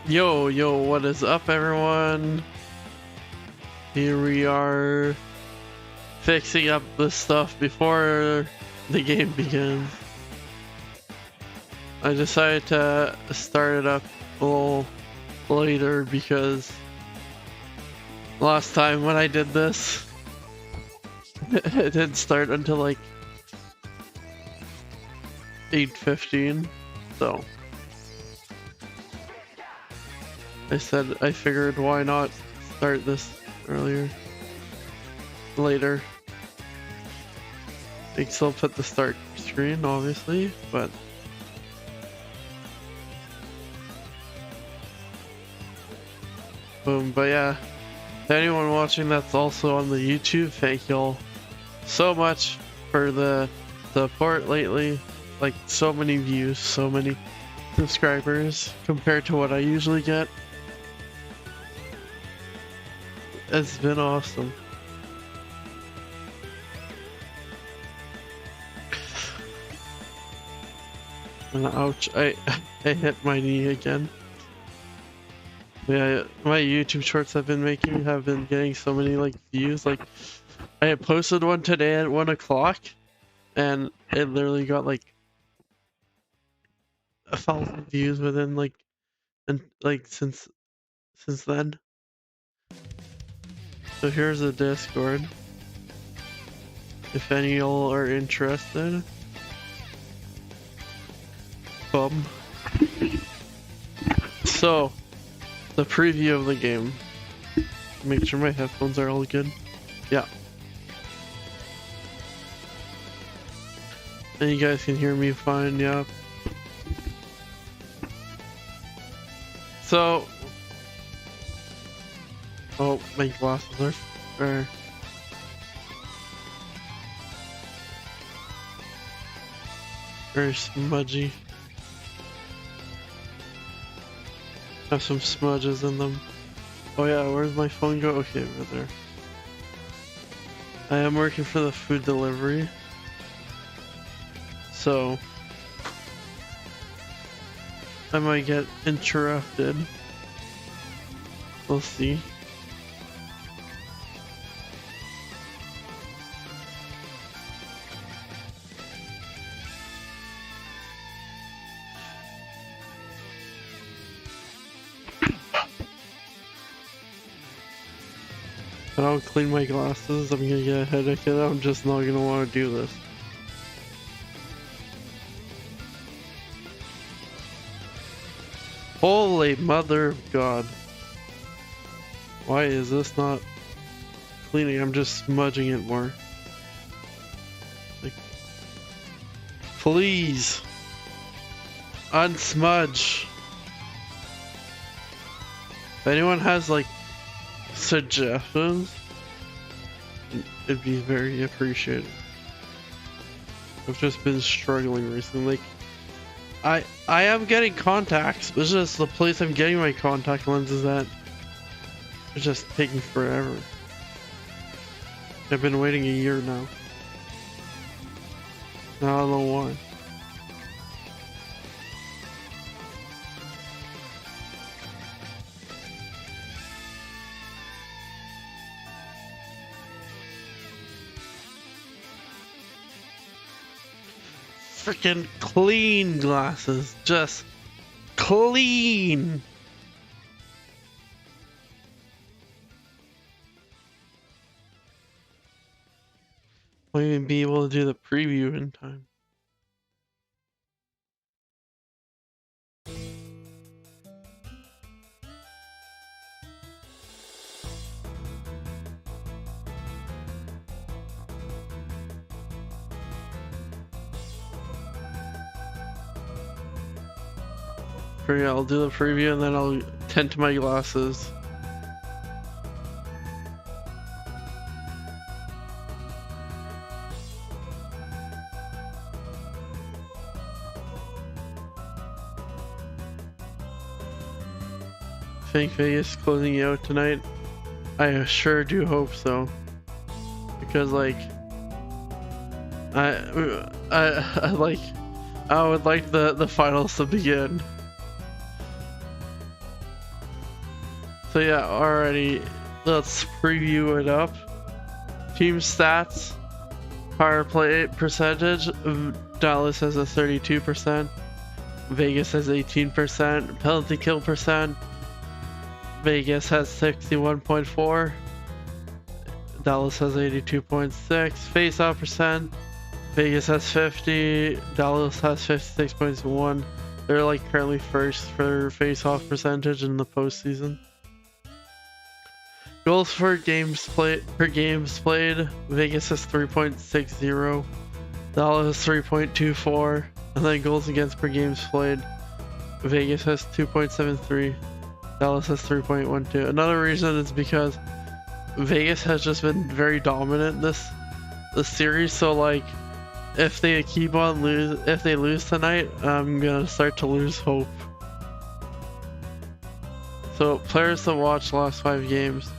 Yo, what is up, everyone? Here we are fixing up the stuff before the game begins. I decided to start it up a little later because last time when I did this, it didn't start until like 8:15, so I figured why not start this later. I can still put the start screen, obviously, but boom. But yeah, to anyone watching that's also on the YouTube, thank y'all so much for the support lately. Like, so many views, so many subscribers compared to what I usually get. It's been awesome. And ouch, I hit my knee again. Yeah, my YouTube shorts I've been making have been getting so many like views. Like, I had posted one today at 1 o'clock and it literally got like 1,000 views within like since then. So here's the Discord, if any y'all are interested. So, the preview of the game. Make sure my headphones are all good. Yeah. And you guys can hear me fine, yeah. So, oh, my glasses are very smudgy. Have some smudges in them. Oh yeah, where's my phone go? Okay, over there. I am working for the food delivery, so I might get interrupted. We'll see. If I don't clean my glasses, I'm gonna get a headache and I'm just not gonna want to do this. Holy mother of God. Why is this not cleaning? I'm just smudging it more. Like, please unsmudge. If anyone has like suggestions, it'd be very appreciated. I've just been struggling recently. Like, I am getting contacts, but it's just the place I'm getting my contact lenses at. It's just taking forever. I've been waiting a year now. Now I don't know why. Freaking clean glasses, just clean. Won't even be able to do the preview in time. Yeah, I'll do the preview and then I'll tend to my glasses. Think Vegas closing out tonight? I sure do hope so. Because like, I would like the finals to begin. So yeah, already let's preview it up. Team stats, power play percentage. Dallas has a 32%. Vegas has 18%. Penalty kill percent. Vegas has 61.4. Dallas has 82.6. Face-off percent. Vegas has 50. Dallas has 56.1. They're like currently first for face-off percentage in the postseason. Goals per games played. Vegas has 3.60. Dallas has 3.24. And then goals against per games played. Vegas has 2.73. Dallas has 3.12. Another reason is because Vegas has just been very dominant this series. So like, if they keep on if they lose tonight, I'm gonna start to lose hope. So players to watch last 5 games.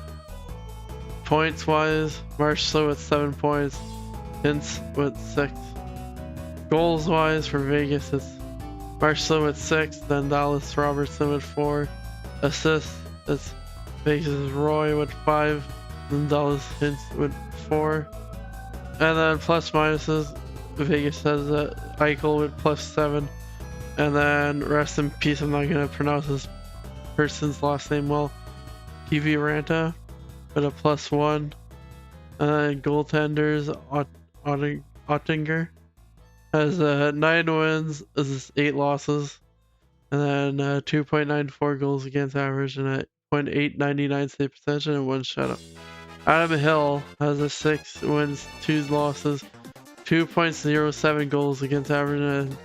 Points wise, Marshall with 7 points, Hintz with 6. Goals wise for Vegas, it's Marshall with 6, then Dallas Robertson with 4. Assists, it's Vegas' Roy with 5, then Dallas Hintz with 4. And then plus minuses, Vegas has Eichel with +7. And then rest in peace, I'm not going to pronounce this person's last name well, TV Ranta with a +1. And then goaltenders, Ottinger has 9 wins, 8 losses, and then 2.94 goals against average and a .899 save percentage and 1 shutout. Adam Hill has a 6 wins, 2 losses, 2.07 goals against average and a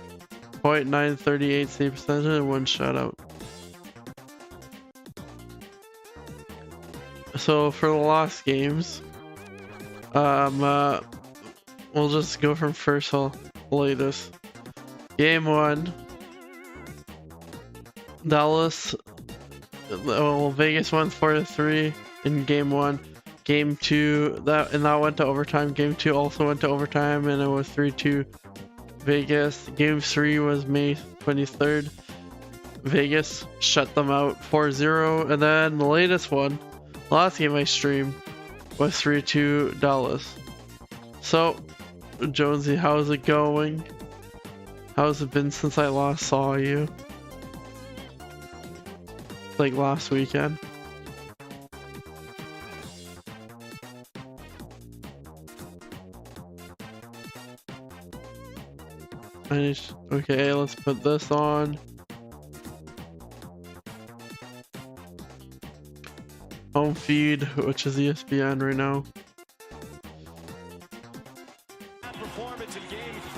.938 save percentage and 1 shutout. So for the last games, we'll just go from first to latest. Game 1, Dallas. Well, Vegas won 4-3 in game 1. Game 2, that went to overtime. Game 2 also went to overtime, and it was 3-2 Vegas. Game 3 was May 23rd. Vegas shut them out 4-0, and then the latest one, last game I streamed, was 3-2 Dallas. So, Jonesy, how's it going? How's it been since I last saw you? Like last weekend? Okay, let's put this on. Home feed, which is ESPN right now.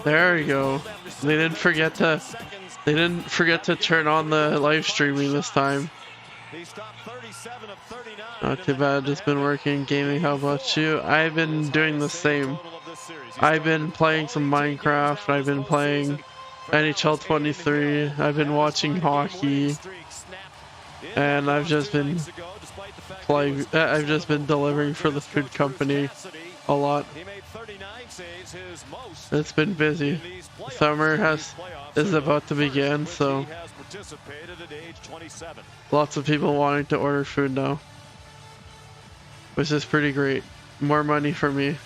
There we go. They didn't forget to turn on the live streaming this time. Not too bad, just been working gaming. How about you? I've been doing the same. I've been playing some Minecraft, I've been playing NHL 23, I've been watching hockey, and I've just been delivering for the food company a lot. It's been busy. Summer is about to begin, so lots of people wanting to order food now, which is pretty great. More money for me.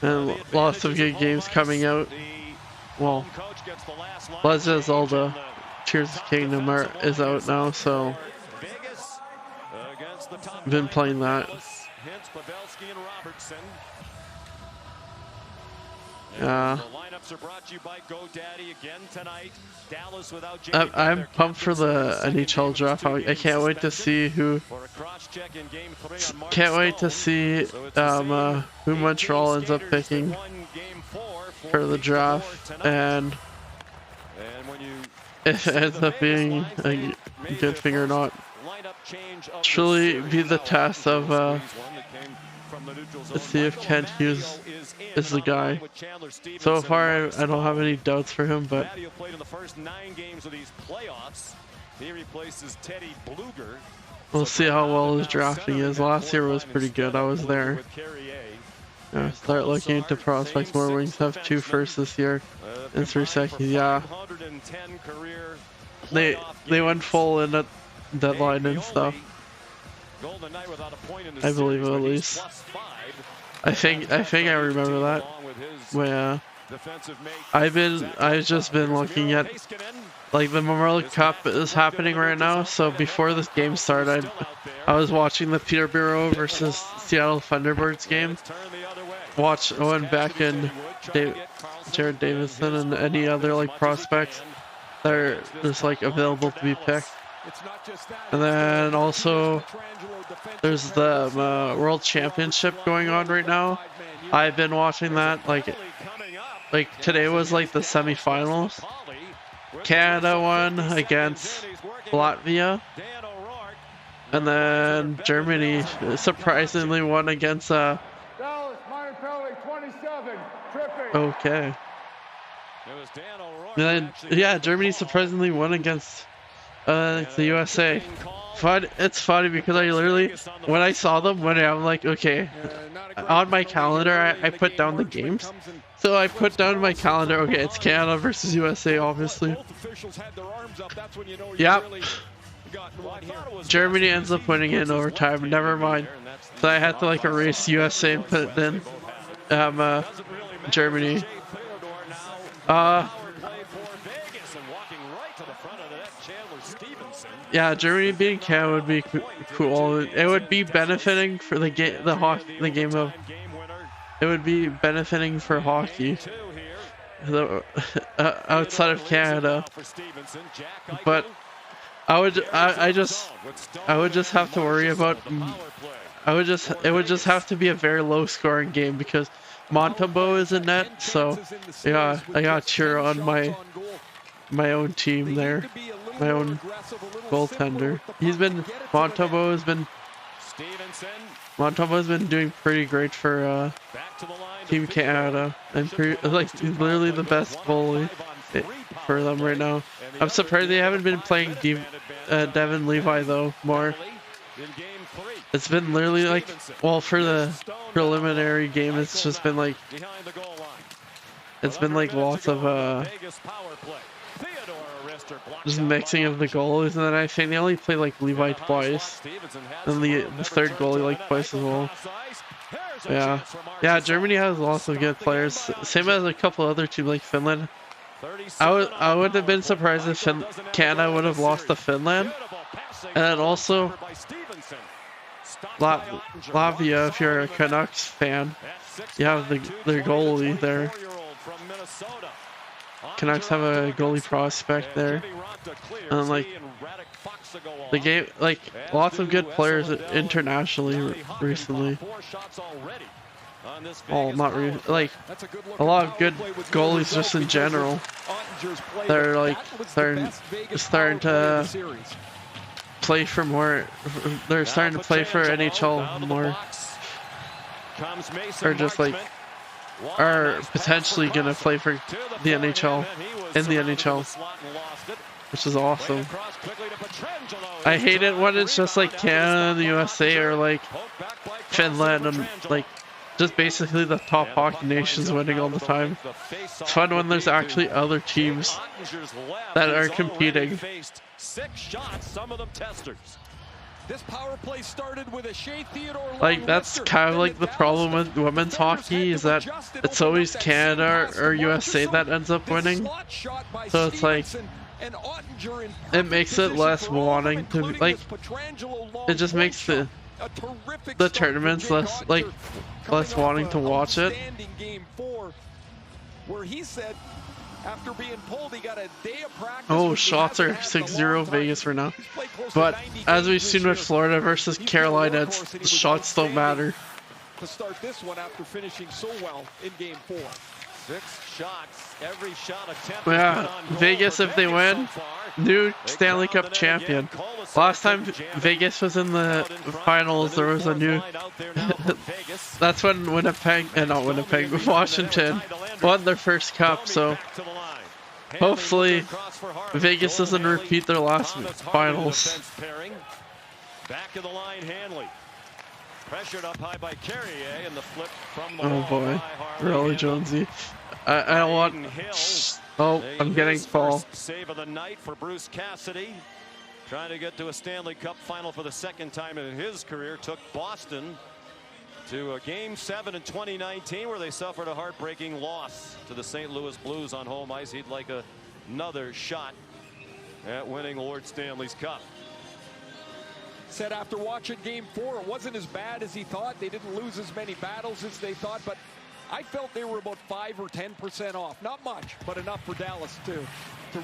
And lots of good games coming out. Well, Plz Zelda Tears of Kingdom is out now, so I've been playing that. I'm pumped for the NHL draft. I can't wait to see who who Montreal ends up picking for the draft, and if it ends up being a good thing or not. Truly be the test of let's see if Kent Hughes is the guy. So far, I don't have any doubts for him, but we'll see how well his drafting is. Last year was pretty good. I was there. Yeah, start looking into prospects. More Wings have 2 firsts this year and 3 seconds. Yeah, they went full in at deadline and stuff. I believe at least. I think I remember that. Where I've just been looking at like the Memorial Cup is happening right now. So before this game started, I was watching the Peterborough versus Seattle Thunderbirds game. Watch Owen Beck and Jared Davison and any other like prospects that are just like available to be picked. And then also there's the World Championship going on right now. I've been watching that. Like today was like the semifinals. Canada won against Latvia, and then Germany surprisingly won against okay. And then, yeah, Germany surprisingly won against the USA. It's funny because I literally, when I saw them winning, I'm like, okay, on my calendar, I put down the games. So I put down my calendar, okay, it's Canada versus USA, obviously. Yep. Germany ends up winning in overtime, never mind. So I had to like erase USA and put it in Germany. Yeah, Germany beating Canada would be cool. It would be benefiting for the game, it would be benefiting for hockey, outside of Canada. But I would just have to worry about. It would just have to be a very low scoring game because Montembeault is in net. So yeah, I got cheer on my own team there. My own goaltender. Montembeault has been doing pretty great for Team Canada. And he's literally the best goalie for them right now. I'm surprised they haven't been playing Devin Levi though more. It's been literally like, well, for the preliminary game, it's just been like, lots of just mixing of the goalies, and then I think they only play like Levi twice, and the third goalie like twice as well. Yeah, Germany has lots of good players, same as a couple other teams like Finland. I would have been surprised if Canada would have lost to Finland, and then also Latvia. If you're a Canucks fan, you have their goalie there. Canucks have a goalie prospect there, and like the game, like lots of good players internationally recently. Oh, not really. Like a lot of good goalies just in general. They're like starting to play for more. They're starting to play for NHL more, or just like are potentially gonna play for the NHL in the NHL, which is awesome. I hate it when it's just like Canada, the USA, or like Finland, and like just basically the top hockey nations winning all the time. It's fun when there's actually other teams that are competing. This power play started with a Shea Theodore like that's kind of like the problem with women's hockey, is that it's always Canada or USA that ends up winning. So it's like it makes it less wanting to, like, it just makes the tournaments less wanting to watch it. After being pulled, he got a day of practice. Oh, shots are 6-0 Vegas for now. But as we've seen with Florida versus Carolina, the shots don't matter. To start this one after finishing so well in game 4. 6 shots, every shot attempt. Yeah, Vegas, if they win, new Stanley Cup champion. Last time Vegas was in the finals, there was a new. That's when Washington won their first cup. So hopefully Vegas doesn't repeat their last finals. Back of the line, Hanley. Pressured up high by Carrier, and the flip from the oh boy, really, Jonesy. I don't want. Oh, I'm getting fall. Save of the night for Bruce Cassidy. trying to get to a Stanley Cup final for the second time in his career. Took Boston to a Game 7 in 2019 where they suffered a heartbreaking loss to the St. Louis Blues on home ice. He'd like another shot at winning Lord Stanley's Cup. Said after watching Game 4, it wasn't as bad as he thought. They didn't lose as many battles as they thought, but I felt they were about 5 or 10% off. Not much, but enough for Dallas to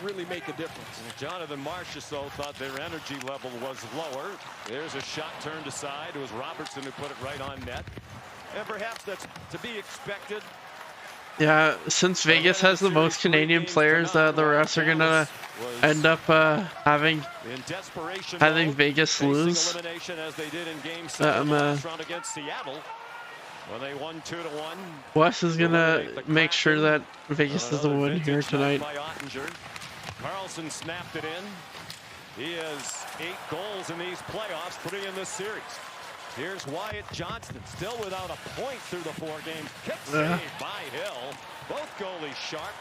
really make a difference. And Jonathan Marchessault thought their energy level was lower. There's a shot turned aside. It was Robertson who put it right on net. And perhaps that's to be expected. Yeah, since Vegas has the most Canadian players, the refs are gonna end up having Vegas lose. As they did in Game 7 last round against Seattle, when they won 2-1. Wes is gonna make sure that Vegas does the win here tonight. Carlson snapped it in. He has 8 goals in these playoffs, putting in this series. Here's Wyatt Johnston, still without a point through the 4 games. Kick save by Hill. Both goalies sharp.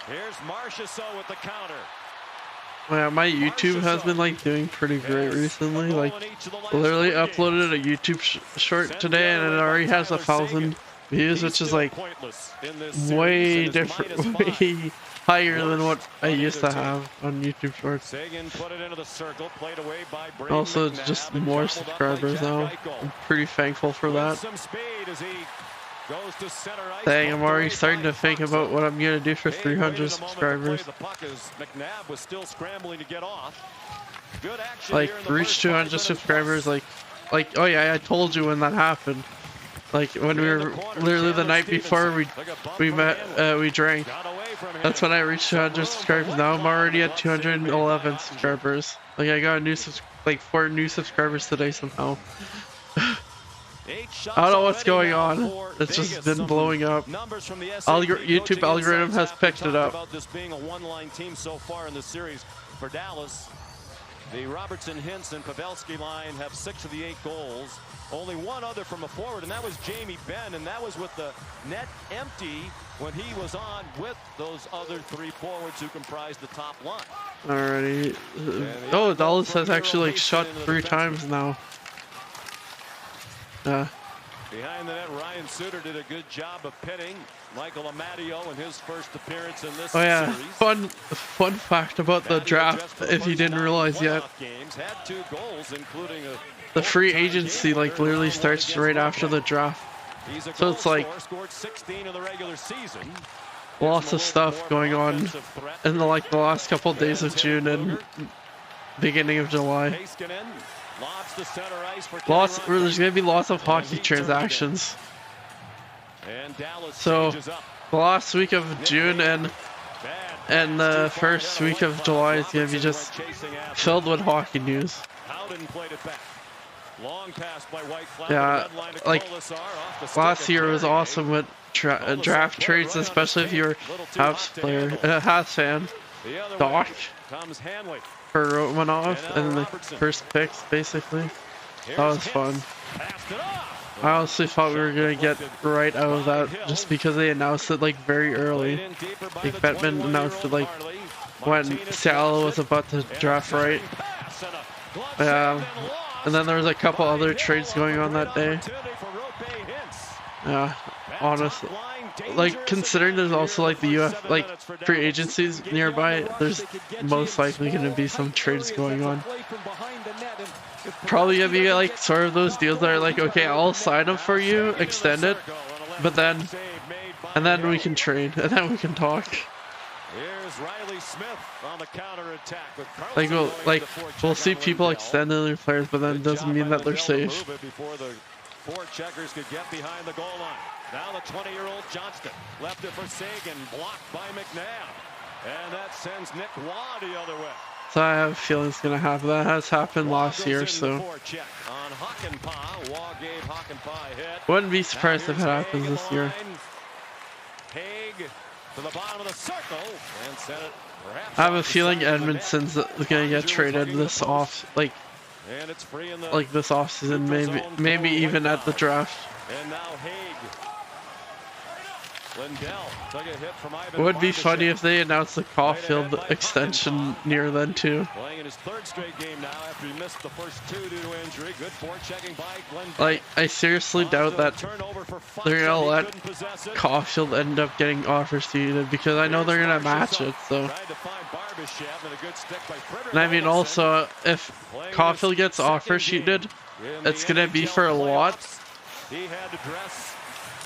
Here's Marchessault with the counter. Yeah, my YouTube has been like doing pretty great recently. Like, literally uploaded a YouTube short today, and it already has 1,000 views, which is like way different, way higher than what I used to have on YouTube Shorts. Also, just more subscribers now. I'm pretty thankful for that. Dang, I'm already starting to think about what I'm gonna do for 300 subscribers. Like, reach 200 subscribers, like, oh yeah, I told you when that happened. Like, when we were literally the night before we met, we drank. That's when I reached 200 subscribers. Now I'm already at 211 subscribers. Like, I got a new 4 new subscribers today somehow. I don't know what's going on. It's just been blowing up. YouTube algorithm has picked it up. About this being a one-line team so far in the series for Dallas. The Robertson, Hintz, and Pavelski line have 6 of the 8 goals. Only 1 other from a forward, and that was Jamie Benn, and that was with the net empty when he was on with those other 3 forwards who comprised the top line. Alrighty. Oh, Dallas has actually like shot 3 times now. Behind the net, Ryan Suter did a good job of pitting Michael Amadio in his first appearance in this series. Fun fact about the draft, if you didn't realize yet. Had 2 goals, including the free agency like literally starts right after the draft. So it's like lots of stuff going on in the last couple days of June and beginning of July. There's gonna be lots of hockey transactions. So the last week of June and the first week of July is gonna be just filled with hockey news. Yeah, like last year was awesome with draft trades, especially if you're a Habs fan. Doc for Romanov and the first picks, basically. That was fun. I honestly thought we were gonna get right out of that just because they announced it like very early. Like Bettman announced it like when Seattle was about to draft right. And then there was a couple other trades going on that day. Yeah, honestly, like considering there's also like the UF like free agencies nearby, there's most likely going to be some trades going on. Probably gonna be like sort of those deals that are like, okay, I'll sign them for you, extend it, but then we can trade and then we can talk. Like we'll see people extending their players, but then it doesn't mean that they're safe. Before the 4 checkers could get behind the goal line. Now the 20-year-old Johnston left it for Sagan, blocked by McNabb, and that sends Nick Waugh the other way. So I have a feeling it's gonna happen. That has happened last year, so wouldn't be surprised if it happens this year. To the bottom of the circle and set it. I have a feeling Edmondson's gonna get traded this this offseason, maybe even at the draft. And now Haig. Lindell took a hit from Ivan It would be funny Barbashev. if they announced the Caulfield extension near then too. Playing in his third straight game now after he missed the first two due to injury. Good forechecking by Glenn. Like, I seriously doubt that they're gonna let Caulfield end up getting offer sheeted because I know they're gonna match it. So, and I mean also if Caulfield gets offer sheeted, it's gonna be for a lot.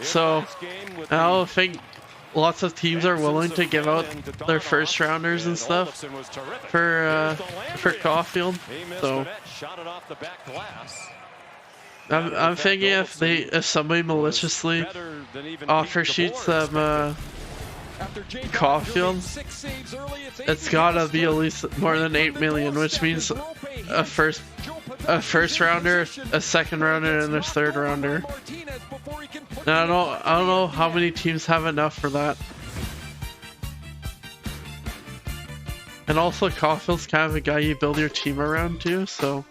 So I don't think lots of teams are willing to give out their first rounders and stuff for Caulfield. So I'm thinking if somebody maliciously offer sheets them Caulfield, it's gotta be at least more than 8 million, which means a first rounder, a second rounder, and a third rounder. And I don't know how many teams have enough for that. And also Caulfield's kind of a guy you build your team around too, so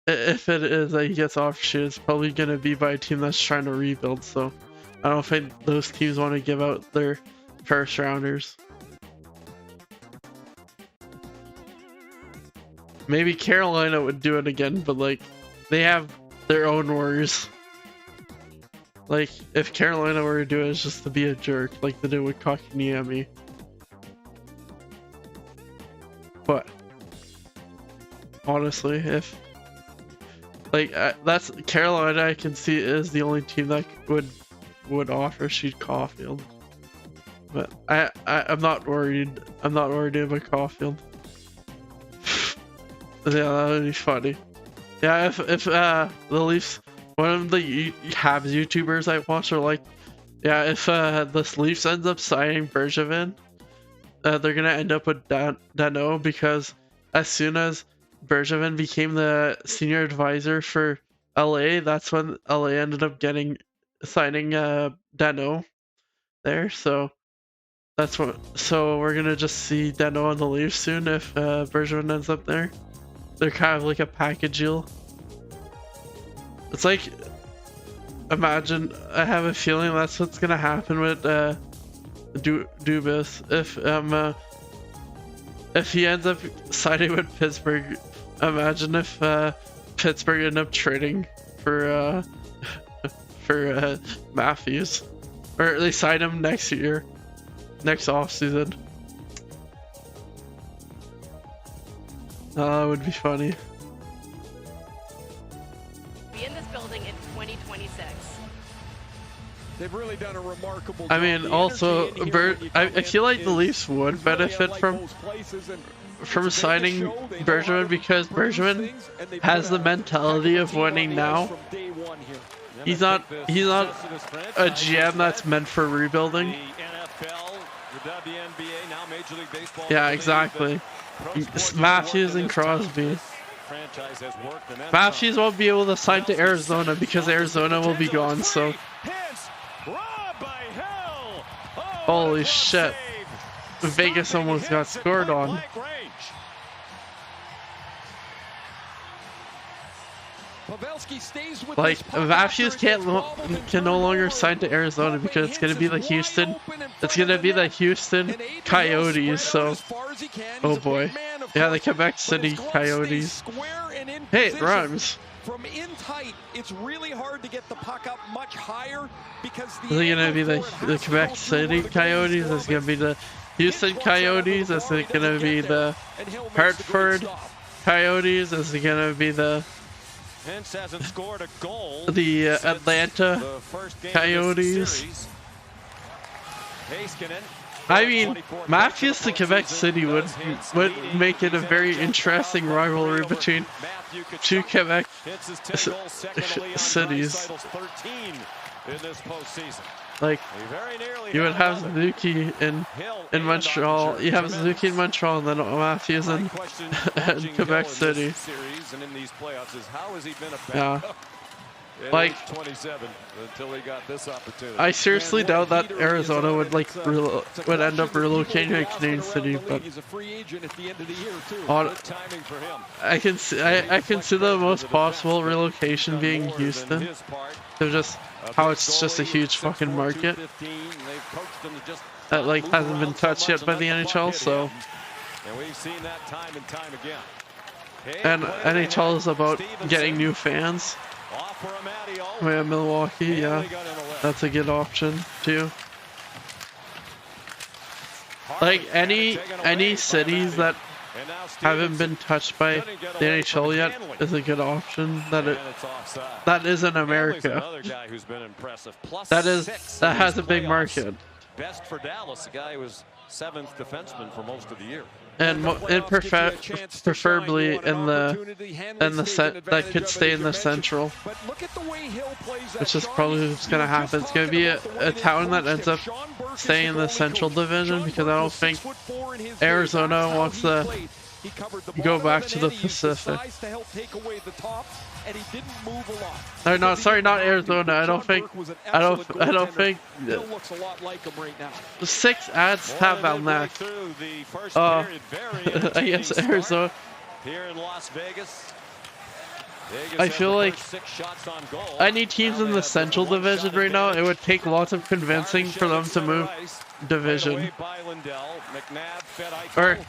if it is that he gets offer sheet, it's probably gonna be by a team that's trying to rebuild, so I don't think those teams want to give out their first rounders. Maybe Carolina would do it again, but like they have their own worries. Like if Carolina were to do it, it's just to be a jerk, like they did with Kotkaniemi. But honestly, if like that's Carolina, I can see is the only team that would offer sheet Caulfield. But I'm not worried. I'm not worried about Caulfield. Yeah, that would be funny. Yeah, if the Leafs, one of the Habs YouTubers I watch are like, yeah, if the Leafs ends up signing Bergevin, they're gonna end up with Dano because as soon as Bergevin became the senior advisor for LA, that's when LA ended up signing Dano there. So that's what. So we're gonna just see Dano on the Leafs soon if Bergevin ends up there. They're kind of like a package deal. It's like, imagine, I have a feeling that's what's gonna happen with Dubas. If he ends up siding with Pittsburgh, imagine if Pittsburgh end up trading for Matthews, or they sign him next year, next offseason. That would be funny. Be in this building in 2026. They've really done a remarkable job. I mean, also, I feel like the Leafs would benefit from signing Bergevin because Bergevin has the mentality of winning now. He's not a GM that's meant for rebuilding. Yeah, exactly. Matthews and Crosby. Matthews won't be able to sign to Arizona because Arizona will be gone, so. Holy shit. Vegas almost got scored on. Like, Matthews can no longer sign to Arizona because it's gonna be the Houston Coyotes, so oh boy. Yeah, the Quebec City Coyotes. Hey, it rhymes. From in tight, it's really hard to get the puck up much higher because Is it gonna be the Quebec City Coyotes? Is it gonna be the Houston Coyotes? Is it gonna be the Hartford Coyotes? Is it gonna be the Atlanta Coyotes? I mean, Matthews to Quebec City would make it a very interesting rivalry between two Quebec cities. Like, you would have Suzuki in Montreal. You have Suzuki in Montreal, and then Matthews in Quebec City. Yeah. Like, 27 until he got this opportunity. I seriously doubt that Arizona would like would end up relocating to a Canadian city, but He's a free agent at the end of the year too. Good timing for him. I can see the most possible relocation being Houston. They're just how it's just a huge fucking market that like hasn't been touched yet by the NHL. So, And we've seen that time and time again. and NHL is about getting new fans. Oh yeah, Milwaukee, yeah, that's a good option too. Like any cities that haven't been touched by the NHL yet is a good option. That is in America. That has a big market. Best for Dallas, a guy who was 7th defenseman for most of the year. And preferably in the that could stay in the Central, which is probably what's gonna happen. It's gonna be a town that ends up staying in the Central Division, because I don't think Arizona wants to go back to the Pacific. Or not, sorry, not Arizona. I don't think. The 6 ads have Valnak. I guess Arizona. Here in Las Vegas. I feel like any teams in the Central Division right now, it would take lots of convincing for them to move division. Or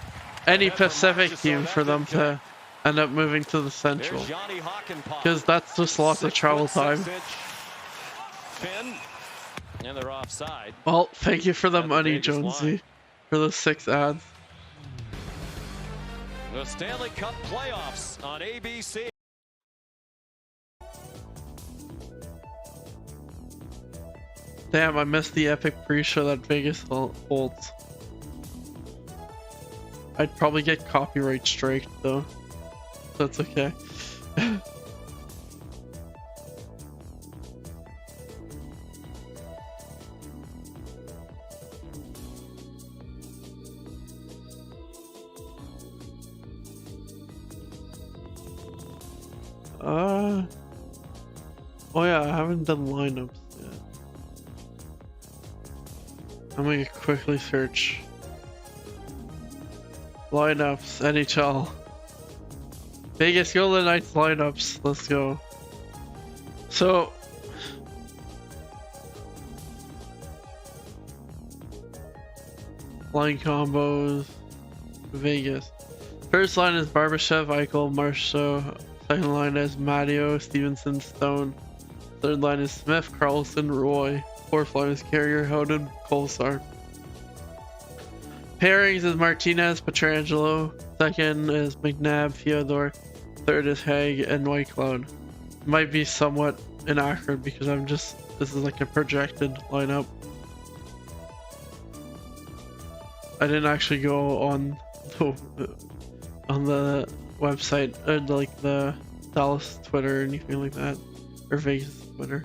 any Pacific team for them to end up moving to the Central, because that's just lots of travel time. And they're offside. Well, thank you for the money, Jonesy, for the 6 ads. The Stanley Cup playoffs on ABC. Damn, I missed the epic pre-show that Vegas holds. I'd probably get copyright striked though. That's okay. Oh yeah, I haven't done lineups yet. I'm gonna quickly search lineups, NHL. Vegas Golden Knights lineups, let's go. So line combos, Vegas. First line is Barbashev, Eichel, Marchessault. Second line is Matteo, Stevenson, Stone. Third line is Smith, Carlson, Roy. Fourth line is Carrier, Howden, Kolsar. Pairings is Martinez, Pietrangelo. Second is McNabb, Theodore. Third is Haig and White Cloud. Might be somewhat inaccurate because this is like a projected lineup. I didn't actually go on the website, like the Dallas Twitter or anything like that, or Vegas Twitter.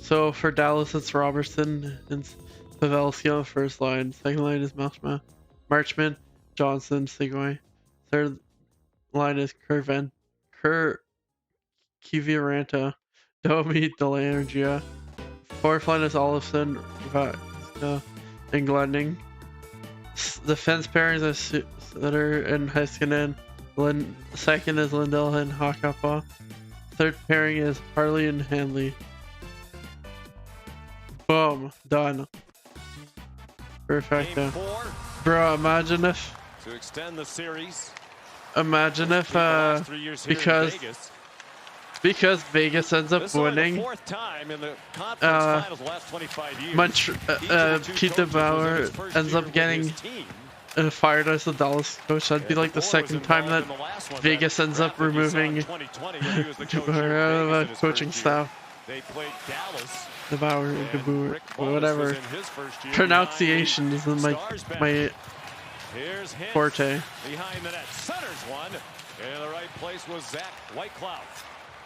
So for Dallas, it's Robertson and Pavelski on the first line. Second line is Marchman, Johnson, Segway. Third line is Kiviranta, Domi, Delangia. Fourth line is Olofsson, Vaska, and Glending. Defense pairings are Sutter and Heiskanen. Second is Lindell and Hakapa. Third pairing is Harley and Hanley. Boom, done. Perfecto. Bro, imagine if to extend the series. Imagine if because Vegas ends up winning. Fourth time in the conference finals the last 25 years. Pete DeBauer ends up getting fired as the Dallas coach. That'd be like the second time that Vegas ends up removing DeBauer out of a coaching staff. They played Dallas. DeBauer, whatever. Pronunciation isn't my forte. Behind the net, centers one. In the right place was Zach Whitecloud.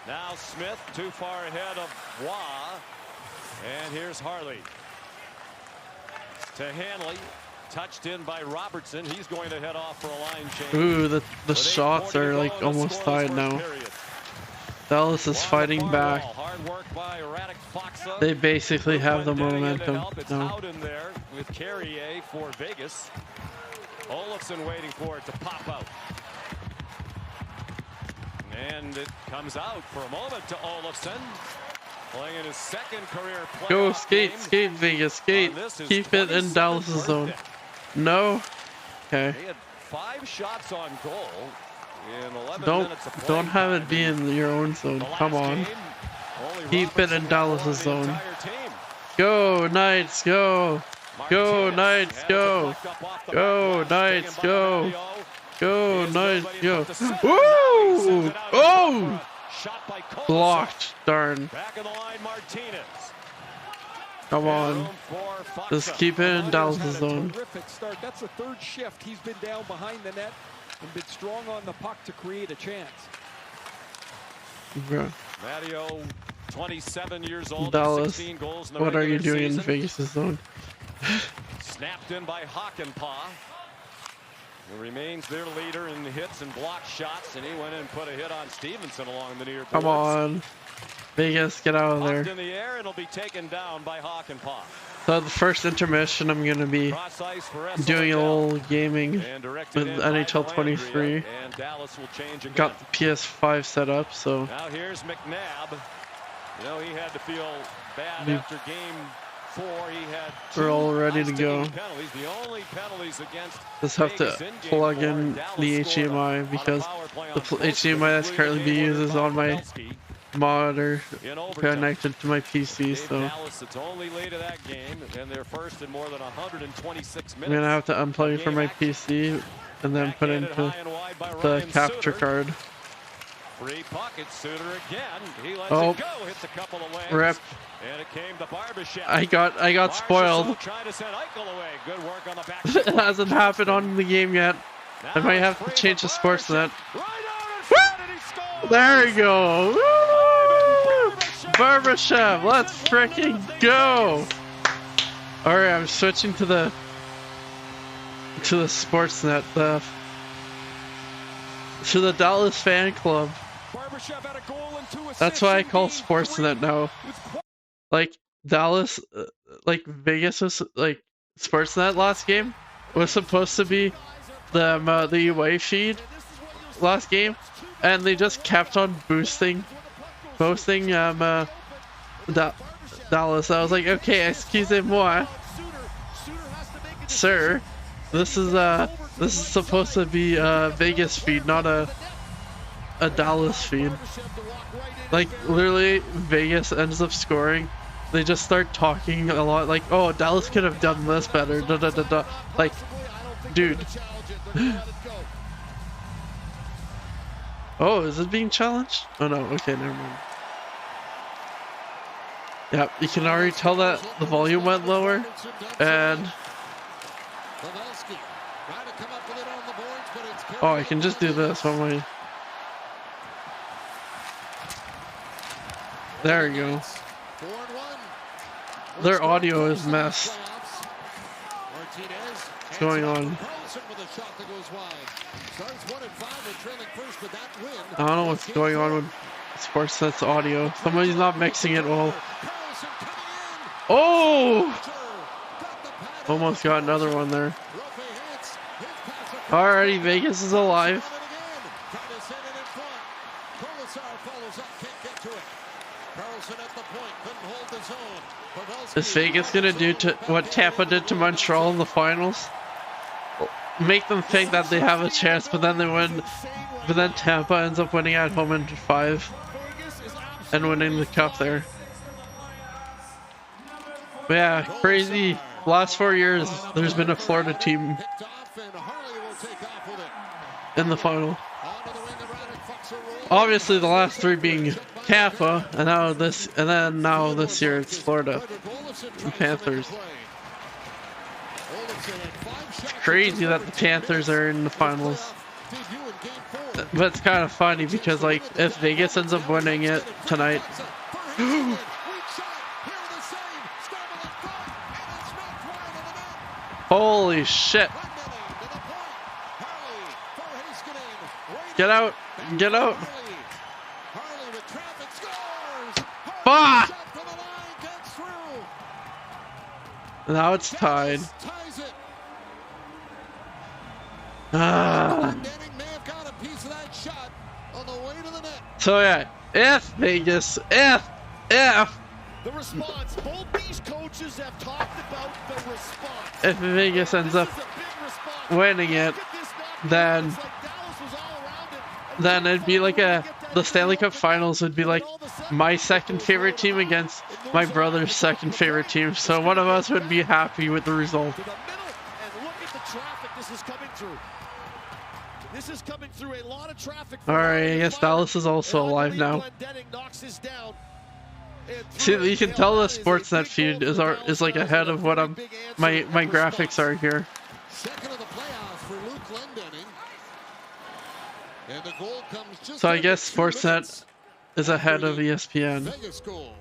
Now Smith too far ahead of Waugh. And here's Harley. To Hanley. Touched in by Robertson. He's going to head off for a line change. Ooh, the shots are like almost tied now. Dallas is fighting back. Hard work by Radek Faksa. They basically have the momentum. It's No. out in there with Carrier for Vegas. Olofsson waiting for it to pop out. And it comes out for a moment to Olofsson. Playing in his second career playoff Go skate, game. skate, Vegas, skate. Keep it in Dallas' zone. No. Okay. He had 5 shots on goal in 11 Don't minutes of play have time. it be in your own zone. The last Come on. game, only Keep it in Robertson Dallas' had scored zone. the entire team. Go Knights, go. Go Martinez Knights, has it go. blocked up off the Go back line, Knights, taken by go. Mario. Go Is Knights, nobody go. but the center. Now he Woo! sends it out. Oh! Shot by Kolesar. Blocked. Darn. Back of the line, Martinez. Come on. Room for Faksa. Just keep it in Mario's Dallas' had a zone. terrific start. That's the 3rd shift. He's been down behind the net and been strong on the puck to create a chance. Yeah. Mario, 27 years old, Dallas, 16 goals in the what are you regular doing in season. Vegas' zone? Snapped in by Hakanpää. Who remains their leader in hits and block shots, and he went in and put a hit on Stevenson along the near boards. Come on. Vegas, get out of Pucked there. in the air, and it'll be taken down by Hakanpää. So the first intermission, I'm going to be Cross ice for doing a SLL. little gaming And directed with in by NHL Landry, 23. and Dallas will change again. Got the PS5 set up, so Now here's McNabb. You know, he had to feel bad Yeah. after game 4. He had We're 2 all ready to ice-sticking go. penalties. The only penalties against just have to Vegas in game plug 4, in Dallas the scored HDMI on a because power play the on Close, HDMI that's including currently a being game used winner is by on my Pavelski monitor in overtime. connected to my PC, Gave so Dallas its only lead of that game, and their first in more than 126 minutes. I'm gonna have to unplug from my PC and then put Backhanded into high and wide by the Ryan capture Suter. card. Free pocket, Suter again. He lets Oh. it go. Hits a couple of legs. Rip. And it came to Barbashev. I got spoiled. Trying to send Eichel away. Good work on the back. It hasn't happened on the game yet. I might have to change the Sportsnet. Right out in front, and he scores. There you go. Woo! Barbashev, let's freaking go. Alright, I'm switching to the Sportsnet, to the Dallas fan club. Barbashev had a goal and 2 assists. That's why I in call game Sportsnet 3. now. Like Dallas, like Vegas was like Sportsnet last game was supposed to be the UA feed last game, and they just kept on boosting Dallas. I was like, okay, excusez-moi, sir. This is supposed to be a Vegas feed, not a Dallas feed. Like literally, Vegas ends up scoring. They just start talking a lot, like, "Oh, Dallas could have done this better." Da da da da. Like, dude. Oh, is it being challenged? Oh no. Okay, never mind. Yeah, you can already tell that the volume went lower, and oh, I can just do this on my. There you go. Their audio is messed. What's going on? I don't know what's going on with Sportsnet's audio. Somebody's not mixing it well. Oh! Almost got another one there. Alrighty, Vegas is alive. Is Vegas gonna do what Tampa did to Montreal in the finals? Make them think that they have a chance, but then they win. But then Tampa ends up winning at home in 5 and winning the cup there. But yeah, crazy. Last 4 years, there's been a Florida team in the final. Obviously, the last 3 being Tampa, and now this year it's Florida, the Panthers. It's crazy that the Panthers are in the finals, but it's kind of funny because, like, if Vegas ends up winning it tonight, holy shit! Get out! Get out! Now it's tied. Ties it. Ah. Denning may have got a piece of that shot on the way to the net. So yeah, if Vegas, if The response, both these coaches have talked about the response. if Vegas ends This up is a big response. winning it, Look at this knockdown. then It's like Dallas was all around it, and then it'd be like Dallas the Stanley Cup Finals would be like my second favorite team against my brother's second favorite team. So one of us would be happy with the result. to the middle, and look at the traffic this is coming through. This is coming through a lot of traffic. All right, I guess Dallas is also alive now. See, you can tell the Sportsnet feed is like ahead of what my graphics are here. Second of the playoffs for Luke Glendening. And the goal comes just So I over guess 2 Sportsnet minutes is ahead of after the ESPN. Vegas goal.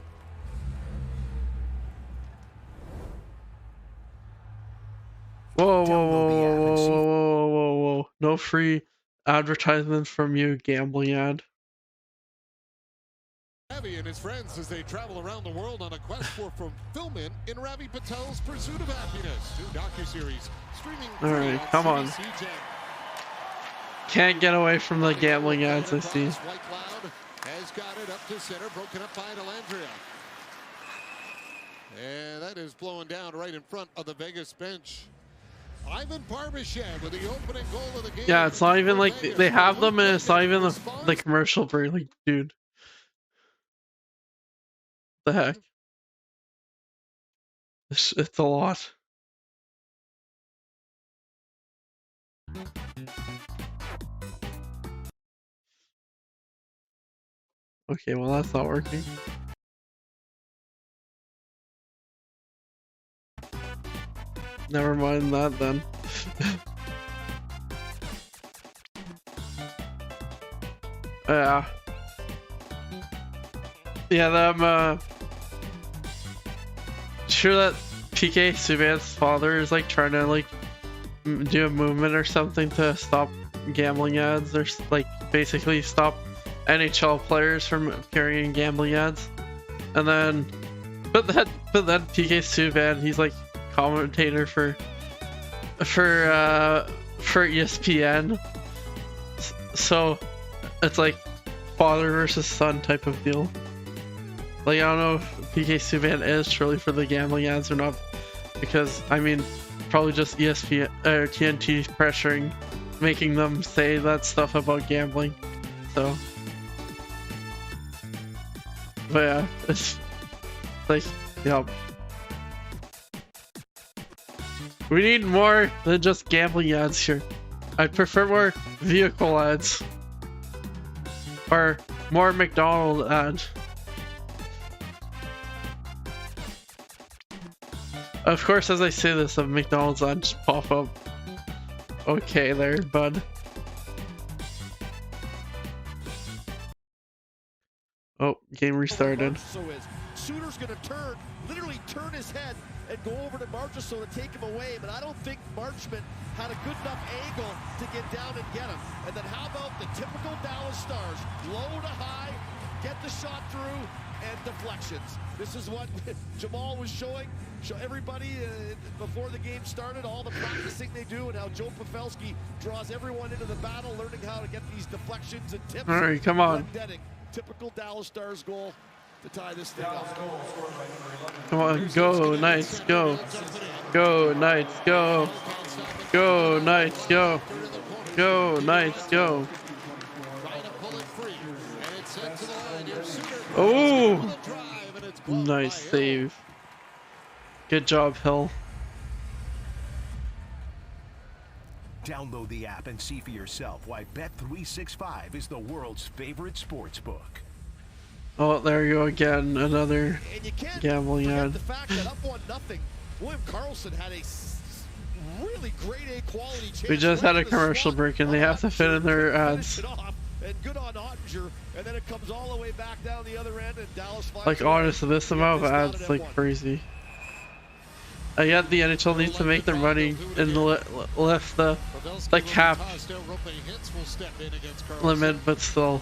Whoa, whoa, whoa, whoa, whoa, whoa, whoa, whoa. No free advertisement from you, gambling ad. Ravi and his friends as they travel around the world on a quest for fulfillment in Ravi Patel's Pursuit of Happiness. 2 docuseries streaming. All right, come on. CBC 10. Can't get away from the gambling ads, I see. White Cloud has got it up to center, broken up by Delandria. And that is blowing down right in front of the Vegas bench. Ivan Barbashev with the opening goal of the game. Yeah, it's not even like they have them and it's not even the commercial break. Like, dude. The heck? It's a lot. Okay, well that's not working. Never mind that then. Yeah. Yeah, I'm sure that PK Subban's father is like trying to like do a movement or something to stop gambling ads or like basically stop NHL players from appearing in gambling ads. And then but then PK Subban, he's like commentator for ESPN. So it's like father versus son type of deal. Like, I don't know if PK Subban is truly for the gambling ads or not, because I mean, probably just ESPN or TNT pressuring, making them say that stuff about gambling. So, but yeah, it's like, yeah. We need more than just gambling ads here. I'd prefer more vehicle ads. Or more McDonald's ads. Of course, as I say this, a McDonald's ad just pop up. Okay there, bud. Oh, game restarted. Suter's gonna literally turn his head and go over to Marchessault to take him away, but I don't think Marchment had a good enough angle to get down and get him. And then how about the typical Dallas Stars? Low to high, get the shot through, and deflections. This is what Jamal was showing. Show everybody before the game started, all the practicing they do, and how Joe Pavelski draws everyone into the battle, learning how to get these deflections and tips. All right, come on. Typical Dallas Stars goal to tie this thing up. Come on, go Knights, go. Go Knights, go. Go Knights, go. Go Knights, go. Oh! Nice save. Good job, Hill. Download the app and see for yourself why Bet365 is the world's favorite sports book. Oh, there you go again. Another gambling ad. The fact that up 1-0, William Karlsson had a really grade A quality chance. We just had a commercial break and they have to fit in their ads. And good on Ottinger, and then it comes all the way back down the other end, and Dallas Like, honestly, this amount of ads is like crazy. Yet the NHL needs to make their money and lift the cap limit, but still,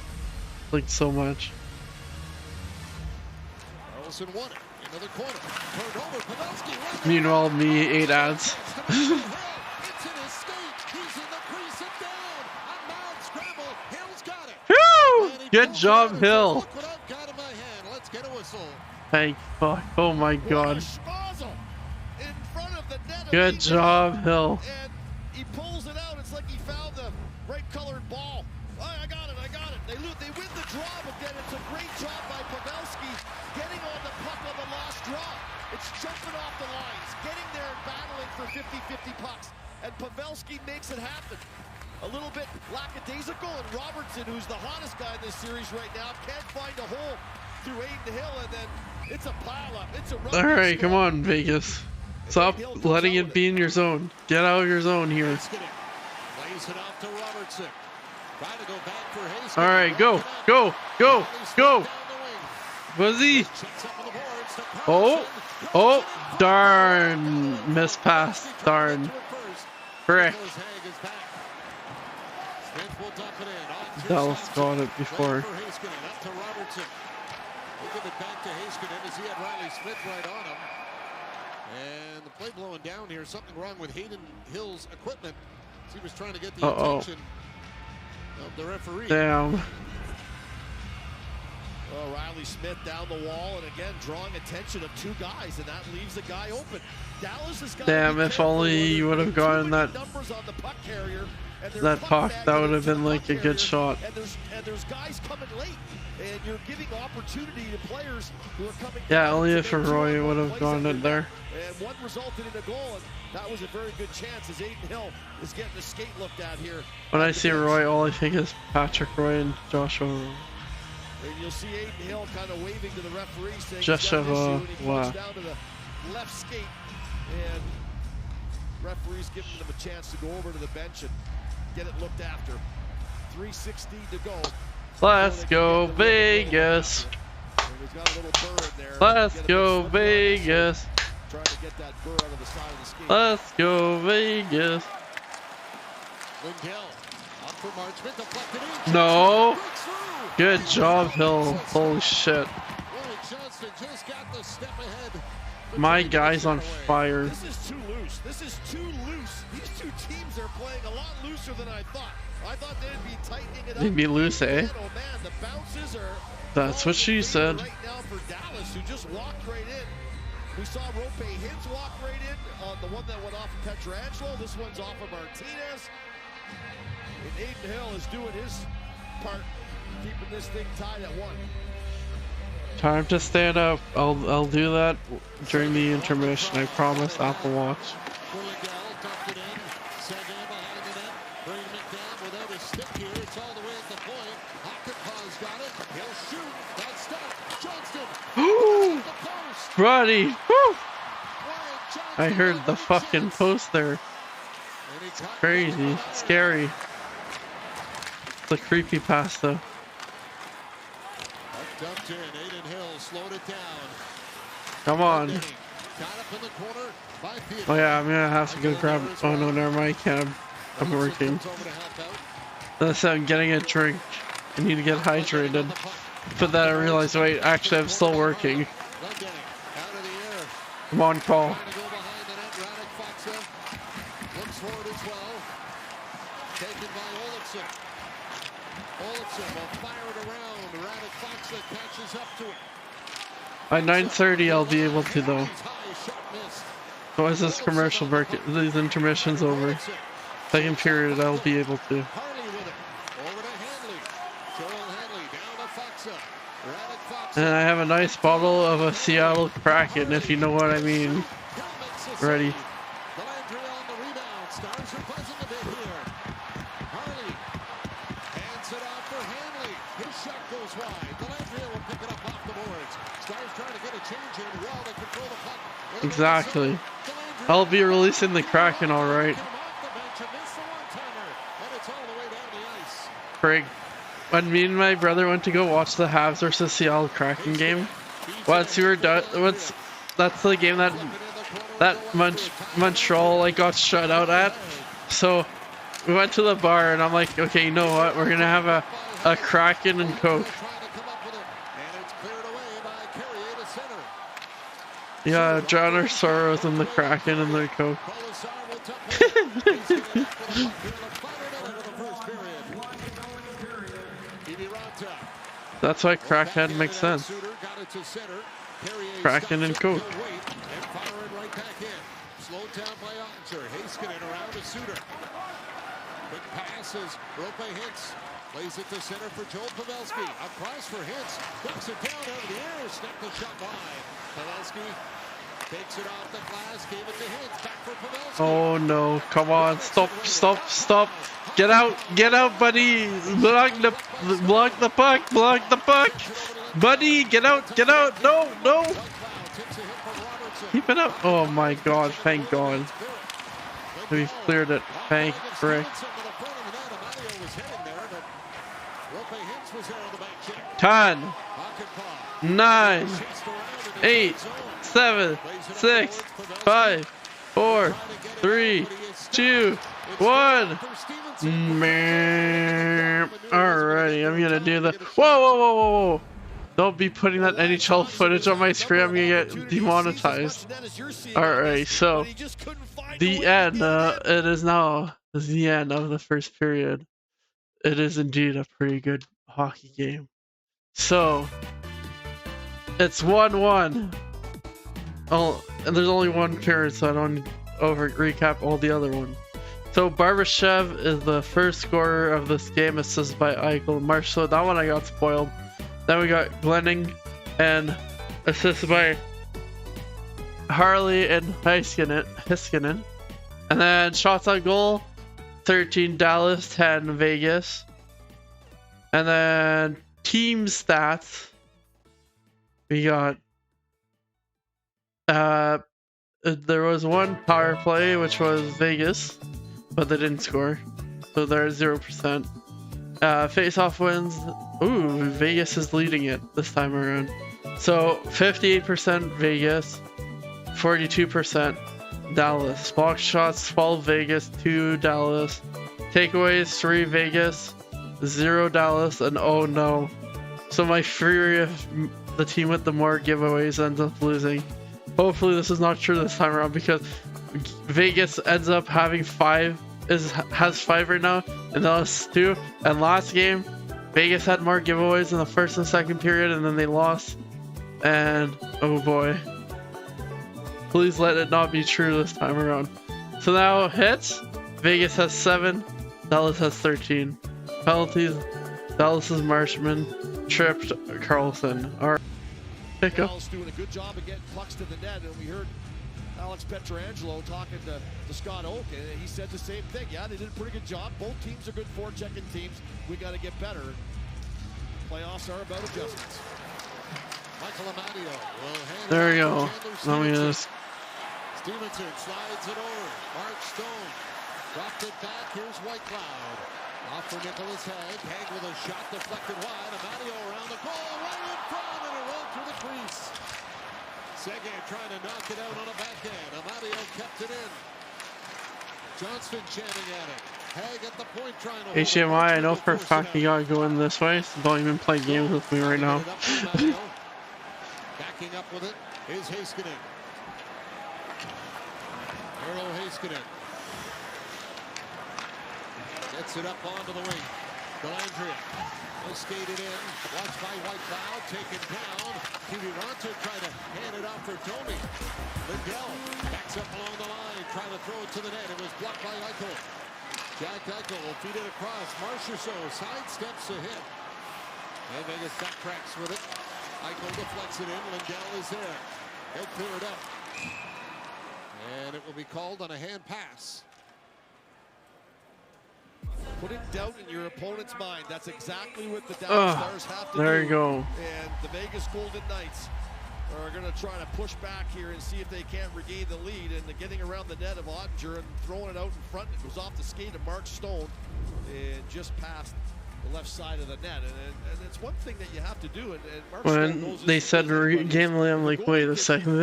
like, so much. Karlsson won it in into the corner. Turned over. Pavelski. Meanwhile, me 8 ads. It's an escape. He's in the crease and down. A mad scramble. Hill's got it. Woo! And he Good pulls job, it out. Hill. Look what I've got in my hand. Let's get a whistle. Thank fuck. Oh my What a god. schmozzle in front of the net. Good job, Hill. And he pulls it out. It's like he found the right colored ball. Oh, I got it. They win the draw, but then it's a great job by Pavelski getting on the puck on the last draw. It's jumping off the lines, getting there and battling for 50-50 pucks. And Pavelski makes it happen. A little bit lackadaisical, and Robertson, who's the hottest guy in this series right now, can't find a hole through Aiden Hill, and then it's a pile-up. It's a All right, come on, Vegas. Stop letting it be in your zone. Get out of your zone here. Plays it off to Robertson. Trying to go back for Hayes. All right, go, go, go, go. Buzzy. Oh, oh, darn. Missed pass. Darn. Frick. Dallas got it before. Up to Robertson. We'll give it back to Heiskanen as he had Riley Smith right on him. And the play blowing down here. Something wrong with Hayden Hill's equipment. He was trying to get the attention of the referee. Damn. Well, Riley Smith down the wall, and again drawing attention of two guys, and that leaves a guy open. Dallas has got. Damn, if only you would have gotten that numbers on the puck carrier, and that puck, that would have been like a good shot. And there's guys coming late, and you're giving opportunity to players who are coming. Yeah, only if Roy would have gotten it there. And one resulted in a goal, and that was a very good chance as Aiden Hill is getting the skate looked at here. When I see Roy, all I think is Patrick Roy and Joshua. And you'll see Aiden Hill kind of waving to the referee saying Joshua, he's got an issue, and he wow. walks down to the left skate, and referee's giving him a chance to go over to the bench and get it looked after. 3:16 to go. Let's go Vegas. And he's got a little burr in there. Let's go Vegas. Trying to get that burr out of the side of the skate. Let's go Vegas. Lindell up for Marchment, deflected in. No. Good job, Hill. Holy shit. Johnston just got the step ahead. My guy's on fire. This is too loose. This is too loose. These two teams are playing a lot looser than I thought. I thought they'd be tightening it up. They'd be loose, eh? Man, oh man, the bounces are. That's what she said. Right now for Dallas, who just walked right in. We saw Rope Hintz walk right in on the one that went off of Pietrangelo. This one's off of Martinez. And Aiden Hill is doing his part, keeping this thing tied at 1. Time to stand up. I'll do that during the intermission. I promise. Apple Watch. Roddy! Woo! I heard the fucking post there. It's crazy. Scary. It's a creepy pasta. Dumped in. Aiden Hill slowed it down. Come on. Got up in the corner by Theodore. Oh yeah, I'm gonna have to go grab. Oh no, never mind. I can't. I'm working. Unless I'm getting a drink. I need to get hydrated. But then I realized, wait, actually I'm still working. I'm on call. Looks forward as well. Taken by Olofsson. Olofsson will fire it around. Radek Faksa catches up to it. By 9:30 I'll be able to though. So as this commercial break, these intermissions over, second period I'll be able to. Harley with it. Over to Hanley. Joel Hanley down to Faksa. Radek Faksa. And I have a nice bottle of a Seattle Kraken, if you know what I mean. Ready. Delandria on the rebound. Stars are buzzing a bit here. Harley hands it off for Hanley. His shot goes wide. Delandria will pick it up off the boards. Stars trying to get a change in. Well, they control the puck. Exactly. I'll be releasing the Kraken, all right. Craig, when me and my brother went to go watch the Habs versus Seattle Kraken game, that's the game that Montreal like got shut out at. So we went to the bar and I'm like, okay, you know what? We're gonna have a Kraken and Coke. Yeah, drown our sorrows in the Kraken and the Coke. That's why Crackhead makes sense. Kraken and Coke. Slowed down by Ottinger. Heiskanen around to Suter. Quick passes. Rope Hintz plays it to center for Joel Pavelski. Across for Hintz. Hooks it down out of the air. Snapped the shot wide. Pavelski takes it off the glass. Gave it to Hintz. Back for Pavelski. Oh no. Come on. Stop. Stop. Stop. Get out. Get out, buddy. Block the puck. Block the puck. Buddy, get out. Get out. No. No. Keep it up. Oh my god. Thank god. We cleared it. Thank frick. 10, 9, 8, 7, 6, 5, 4, 3, 2, 1. Alrighty, I'm gonna do the. Whoa. Don't be putting that NHL footage on my screen. I'm gonna get demonetized. Alright, so the end. It is now the end of the first period. It is indeed a pretty good hockey game. So it's 1-1. Oh, and there's only one period, so I don't recap all the other ones. So Barbashev is the first scorer of this game, assisted by Eichel and Marsh. So that one I got spoiled. Then we got Glenning and assisted by Harley and Heiskanen. And then shots on goal, 13 Dallas, 10 Vegas. And then team stats, we got there was one power play, which was Vegas, but they didn't score, so they're 0%. Face-off wins. Ooh, Vegas is leading it this time around. So 58% Vegas, 42% Dallas. Block shots 12 Vegas, 2 Dallas. Takeaways 3 Vegas, 0 Dallas, and oh no. So my fury of the team with the more giveaways ends up losing. Hopefully this is not true this time around, because Vegas ends up having 5. Has 5 right now, and Dallas 2. And last game, Vegas had more giveaways in the first and second period, and then they lost. And oh boy, please let it not be true this time around. So now hits, Vegas has 7, Dallas has 13. Penalties, Dallas is Marshman, tripped Carlson. All right, pick up. Dallas doing a good job of getting pucks to the net, and we heard Alex Pietrangelo talking to Scott Oak, and he said the same thing. Yeah, they did a pretty good job. Both teams are good forechecking teams. We got to get better. Playoffs are about adjustments. Michael Amadio will hand There it you off go. to Chandler Let me Stevenson. just. Stevenson slides it over. Mark Stone dropped it back. Here's White Cloud. Off for Nicholas Hague. Hague with a shot deflected wide. Amadio around the goal, right in front, and it rolled through the crease. Seguin trying to knock it out on a backhand. Amadio kept it in. Johnston chanting at it. Hague at the point trying to HDMI, I know for a fact you gotta go in this way, so don't even play games with me right now. Backing up with it is Heiskanen. Earl Heiskanen gets it up onto the wing. Delandria will skate it in. Watched by White Cloud, taken down. Kiviranta trying to hand it off for Domi. Lindell backs up along the line, trying to throw it to the net. It was blocked by Eichel. Jack Eichel will feed it across. Marchessault sidesteps a hit. And Vegas backtracks with it. Eichel deflects it in. Lindell is there. He'll clear it up. And it will be called on a hand pass. Putting doubt in your opponent's mind. That's exactly what the Dallas Stars have to do. There you go. And the Vegas Golden Knights are going to try to push back here and see if they can't regain the lead. And getting around the net of Ottinger and throwing it out in front. It goes off the skate of Mark Stone and just past the left side of the net. And it's one thing that you have to do. And Mark Stone knows When they said regain the lead, I'm like, wait a second,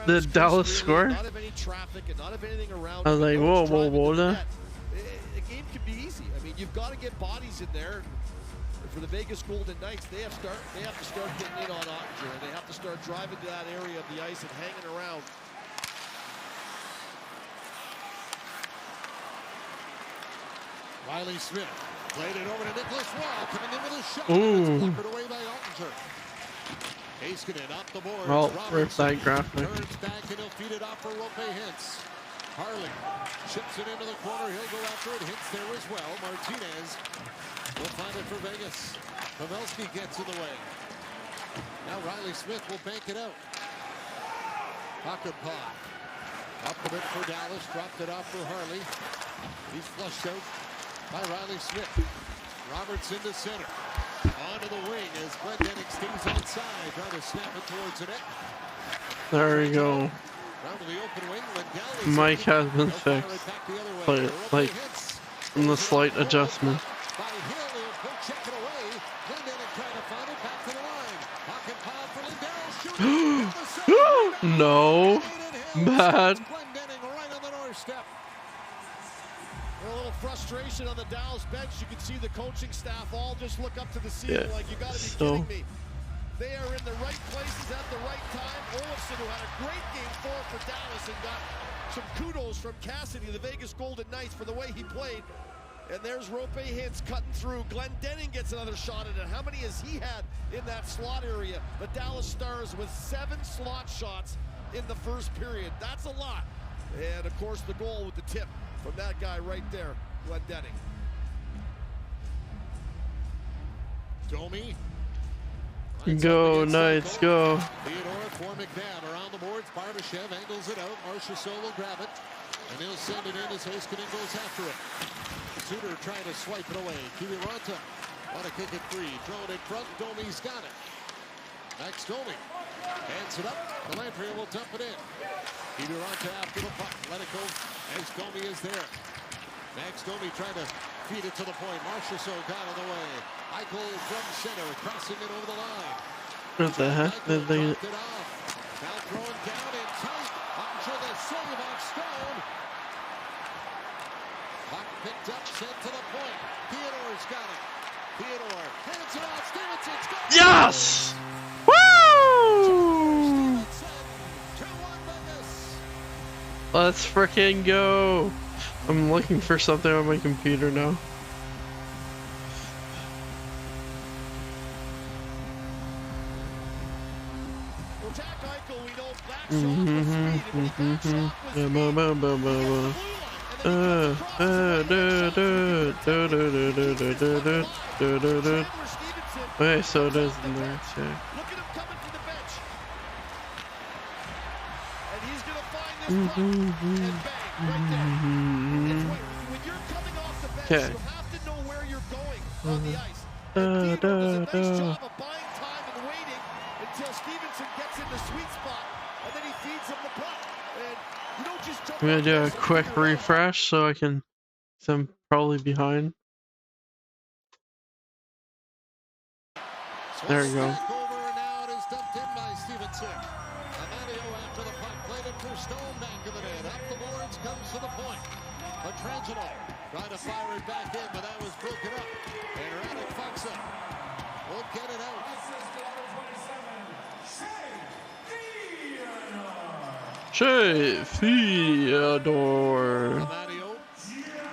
did Dallas score? Not have any traffic and not have anything around. I was like, whoa. A game can be easy. I mean, you've got to get bodies in there. For the Vegas Golden Knights, they have to start getting in on Ottinger, and they have to start driving to that area of the ice and hanging around. Riley Smith played it over to Nicholas Wall, coming in with a shot. Ooh. It's away by Ottinger. Heiskanen up the board. Well, where's that graphic? Turns back and he'll feed it off for Rope Hintz. Harley chips it into the corner. He'll go after it. Hintz there as well. Martinez will find it for Vegas. Pavelski gets in the way. Now Riley Smith will bank it out. Hakanpää up the mid for Dallas. Dropped it off for Harley. He's flushed out by Riley Smith. Roberts into center. Onto the wing as Glendening stays onside. Trying to snap it towards the net. There we go. Round to the open wing. Lindell is Mike has been He'll fire fixed. it back the other way. But Rope like hits. from the slight adjustment. By Hill, he'll pull check it away. Glendening trying to find it back to the line. Hakanpää for Lindell. Shooting. Down the center. No. Bad. Glendening right on the doorstep. A little frustration on the Dallas bench. You can see the coaching staff all just look up to the ceiling like, you got to be kidding me. They are in the right places at the right time. Olofsson, who had a great game 4 for Dallas and got some kudos from Cassidy, the Vegas Golden Knights, for the way he played. And there's Rope Hintz cutting through. Glendening gets another shot at it. How many has he had in that slot area? The Dallas Stars with 7 slot shots in the first period. That's a lot. And of course the goal with the tip from that guy right there, Glendening. Domi. Go Knights, go. Theodore for McNabb around the boards. Barbashev angles it out. Marchessault will grab it. And he'll send it in as Heiskanen goes after it. Suter trying to swipe it away. Kiviranta want to kick it free. Throw it in front. Domi's got it. Max Domi hands it up. Delantria will dump it in. Kiviranta after the puck. Let it go as Domi is there. Max Domi trying to feed it to the point. Marchessault got in the way. Eichel from center, crossing it over the line. What the heck did they... Now throwing down in tight. Ottinger the save off Stone. Puck picked up, sent to the point. Theodore's got it. Theodore hands it off. Stevenson's got it. Yes! Woo! 2-1 Vegas. Let's frickin' go. I'm looking for something on my computer now. Okay, so it is in there too. Look at him coming to the bench. And he's going to find this puck and bang right there. It's when you're coming off the bench, you have to know where you're going on the ice. And Theodore does a nice job of buying time and waiting until Stevenson gets in the sweet spot, and then he feeds him the puck. And you don't just jump. I'm gonna do a quick refresh so I can. So I'm probably behind. There you go. Back over, and now it is dumped in by Stevenson. Amadio after the puck, played it for Stone, back of the net. Up the boards, comes to the point. Petrangelo trying to fire it back in, but that was broken up. And Radek Faksa will get it out. Shea Theodore. Amadio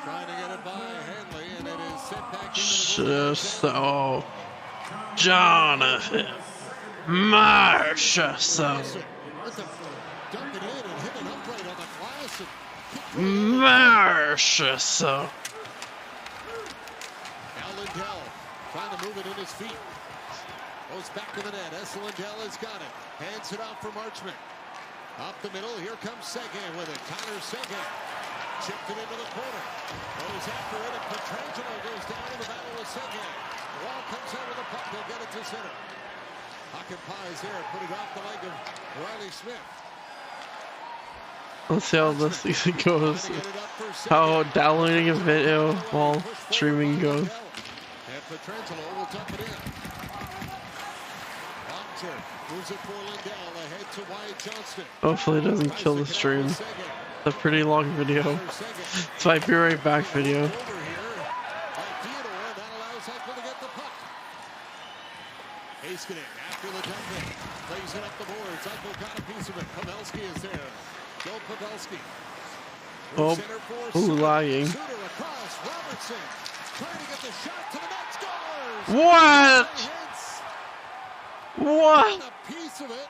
trying to get it by Hanley, and it is sent back into the Just so. Jonathan Marchessault. Dunk it in and hit an upright on the glass and Marchessault. now Lindell trying to move it in his feet. Goes back to the net. Lindell has got it. Hands it out for Marchment. Up the middle. Here comes Seguin with it. Connor Seguin chipped it into the corner. Goes after it, and Petrangelo goes down in the battle with Seguin. Wall comes out with the puck. They'll get it to center. Hakanpää is there. Put it off the leg of Riley Smith. Let's see how this season goes. How downloading a video while streaming goes. And Petrangelo will dump it in. Ottinger moves it for Lindell. Ahead to Wyatt Johnston. Hopefully it doesn't kill the stream. It's a pretty long video. It's my be right back video. Over here by Theodore. That allows Eichel to get the puck. Heiskanen after the dump, plays it up the boards. Uncle got a piece of it. Pavelski is there. Joe Pavelski. Oh, Center for who Suter. lying? Suter across. Robertson trying to get the shot to the net. Scores. What? Hits. What? A piece of it.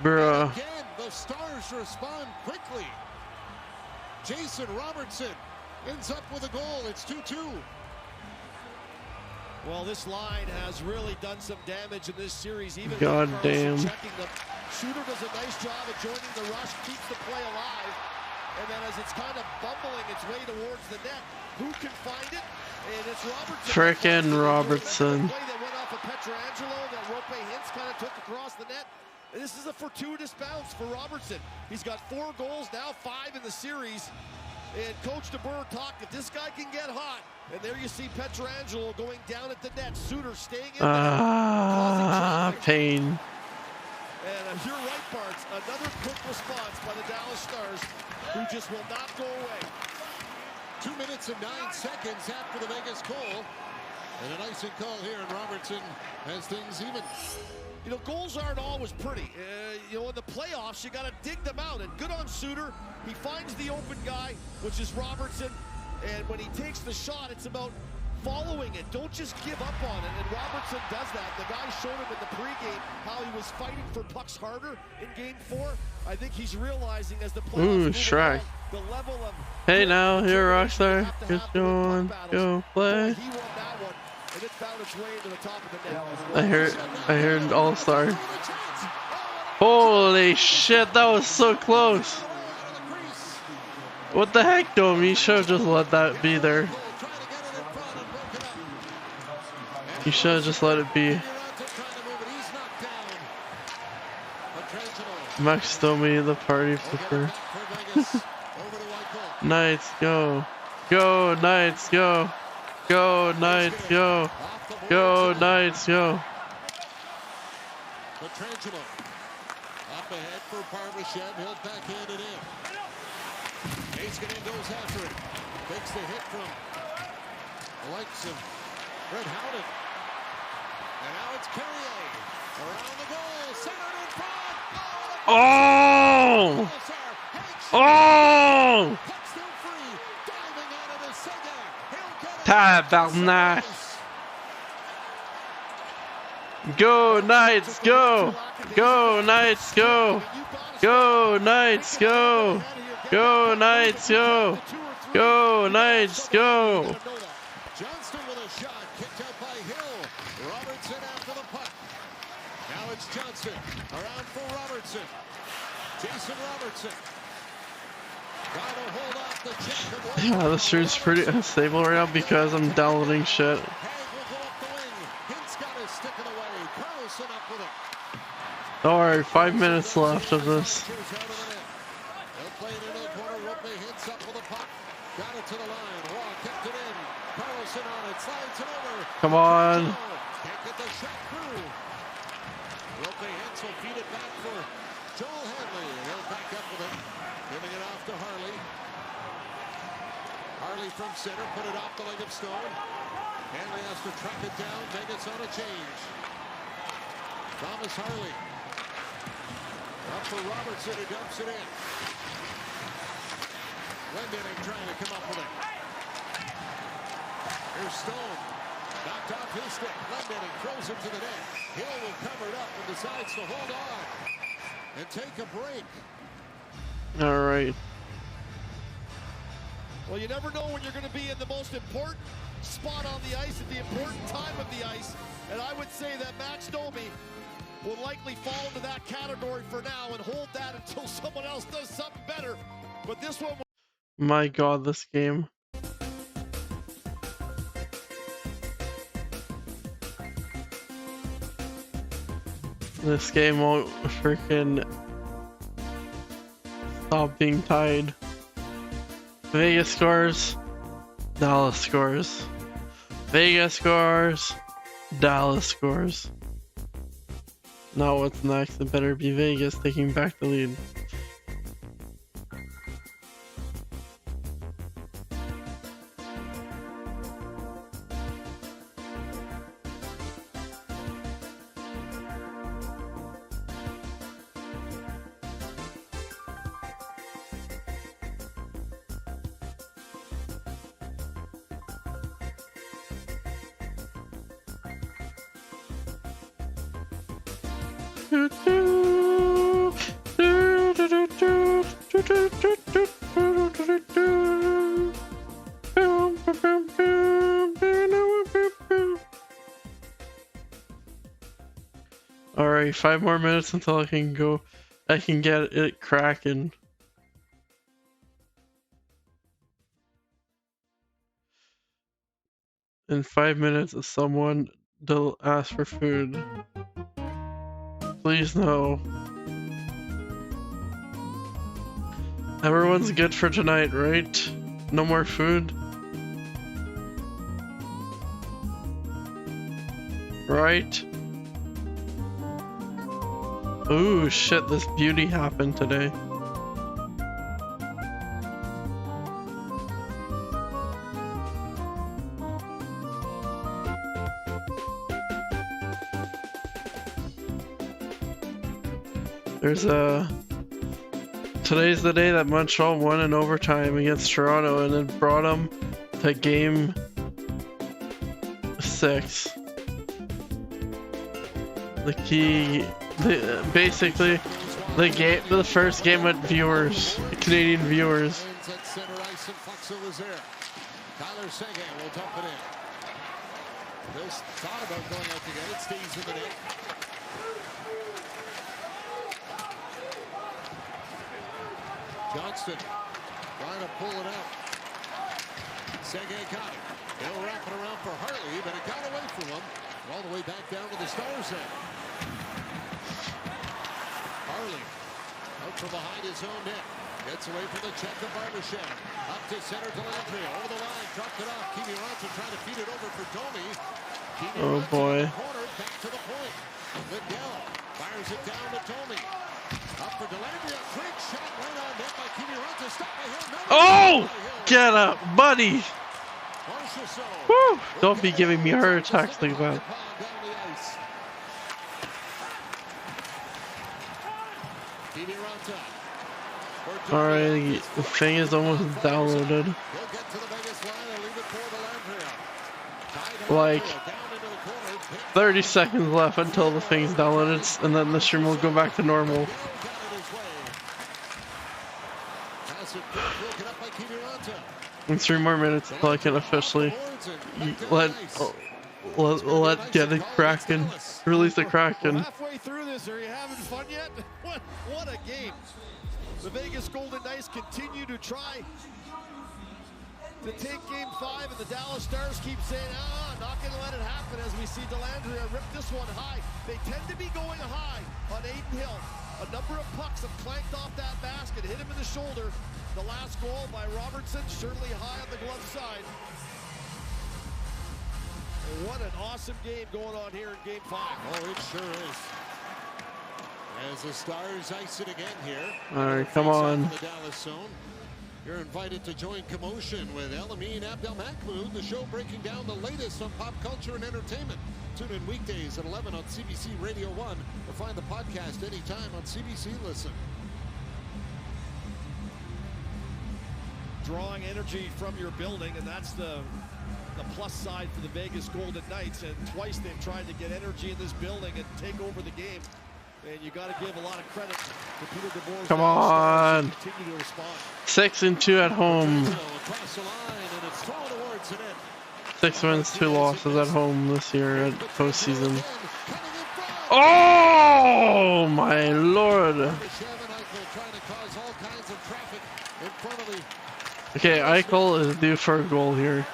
Bruh. And again, the Stars respond quickly. Jason Robertson ends up with a goal. It's 2-2. Well, this line has really done some damage in this series. Even God with damn. Carlson checking them. Shooter does a nice job of joining the rush, keeps the play alive. And then as it's kind of bumbling its way towards the net, who can find it? And it's Robertson. Frickin' Robertson. The play that went off of Pietrangelo that Rope Hintz kind of took across the net. And this is a fortuitous bounce for Robertson. He's got 4 goals now, 5 in the series. And Coach DeBoer talked, if this guy can get hot, and there you see Pietrangelo going down at the net. Suter staying in there. Pain. And you're right, Barnes. Another quick response by the Dallas Stars, who just will not go away. 2 minutes and 9 seconds after the Vegas goal. And an icing call here, and Robertson has things even. You know, goals aren't always pretty. You know, in the playoffs, you got to dig them out. And good on Suter. He finds the open guy, which is Robertson. And when he takes the shot, it's about following it. Don't just give up on it. And Robertson does that. The guy showed him in the pregame how he was fighting for pucks harder in Game 4. I think he's realizing as the playoffs move along, the level of... Hey now, here Rockstar. Get going. Go play. He won that one. And it found its way into the top of the net. I heard All-Star. Holy shit, that was so close. What the heck, Dome? You should have just let that be there. You should have just let it be. Max Domi, the party flipper. Knights, go. Go, Knights, go. Go, Knights, go. Go, Knights, go. Petrangelo up ahead for Barbashev. He'll backhand it in. Heiskanen goes after it. Takes the hit from the likes of Brett Howden. And now it's Carrier. Around the goal. Centered in front. Oh! Oh! Puck's still free. Diving out of the Sega. He'll get it. Tabarnak. Go, Knights, go! Go, Knights, go! Go, Knights, go! Go, Knights, go! Go, Knights, go! Johnston with a shot. Kicked out by Hill. Robertson after the puck. Now it's Johnston. Around for Robertson. Jason Robertson. Trying to hold off the check. Yeah, this shirt's pretty unstable right now because I'm downloading shit. Hag will go up the wing. Hintz got his stick in the way. Carlson up with it. Alright, 5 minutes left of this. They'll play it into the corner. Rope Hintz up with the puck. Got it to the line. Raw kept it in. Carlson on it. Slides it over. Come on. Can't get the shot through. Rope Hintz will feed it back for Joel Hanley. He'll back up with it. Giving it off to Harley. Harley from center. Put it off the leg of Stone. Hanley has to track it down. Vegas on a change. Thomas Harley. Up for Robertson, who dumps it in. Glendening trying to come up with it. Here's Stone. Knocked off his stick. Glendening throws it to the net. Hill will cover it up and decides to hold on and take a break. Alright. Well, you never know when you're going to be in the most important spot on the ice at the important time of the ice. And I would say that Max Domi will likely fall into that category for now and hold that until someone else does something better. But this one... My god, this game. This game won't freaking stop being tied. Vegas scores, Dallas scores. Vegas scores, Dallas scores. Now what's next? It better be Vegas taking back the lead. Alright, 5 more minutes until I can go. I can get it cracking. In 5 minutes, someone will ask for food. Please no. Everyone's good for tonight, right? No more food? Right? Ooh, shit, this beauty happened today. Today's the day that Montreal won in overtime against Toronto and it brought them to game 6. Basically, the first game with viewers, Canadian viewers. Tyler Seguin will dump it in. This thought about going out to get it, stays in the net. Johnston trying to pull it out. Seguin got it. He'll wrap it around for Harley, but it got away from him. All the way back down to the Stars end. Harley out from behind his own net. Gets away from the check of Barbashev. Up to center to Landry. Over the line. Dropped it off. Kimi Ronson trying to feed it over for Domi. Oh boy. Corner, back to the point. Lindell fires it down to Domi. Up for Delandria. Quick shot right on net by Kimi Ronson. Stop by Hill. Oh! Get up, buddy! Woo! Don't be giving me heart attacks like that. Alright, the thing is almost downloaded. Like 30 seconds left until the thing's downloaded, and then the stream will go back to normal. In 3 more minutes until I can officially let get it cracking, release the Kraken. Halfway through this, are you having fun yet? What a game! The Vegas Golden Knights continue to try to take Game 5, and the Dallas Stars keep saying, not going to let it happen, as we see Delandria rip this one high. They tend to be going high on Aiden Hill. A number of pucks have clanked off that basket, hit him in the shoulder. The last goal by Robertson, certainly high on the glove side. And what an awesome game going on here in Game 5. Oh, it sure is. As the Stars ice it again here. All right, come on. The Dallas zone. You're invited to join Commotion with Elamine Abdelmahmoud, the show breaking down the latest on pop culture and entertainment. Tune in weekdays at 11 on CBC Radio 1 or find the podcast anytime on CBC Listen. Drawing energy from your building, and that's the plus side for the Vegas Golden Knights. And twice they've tried to get energy in this building and take over the game. And you got to give a lot of credit to Peter DeBoer's. Come on. 6-2 at home. 6 wins, 2 losses at home this year at postseason. Oh my lord. Okay, Eichel is due for a goal here.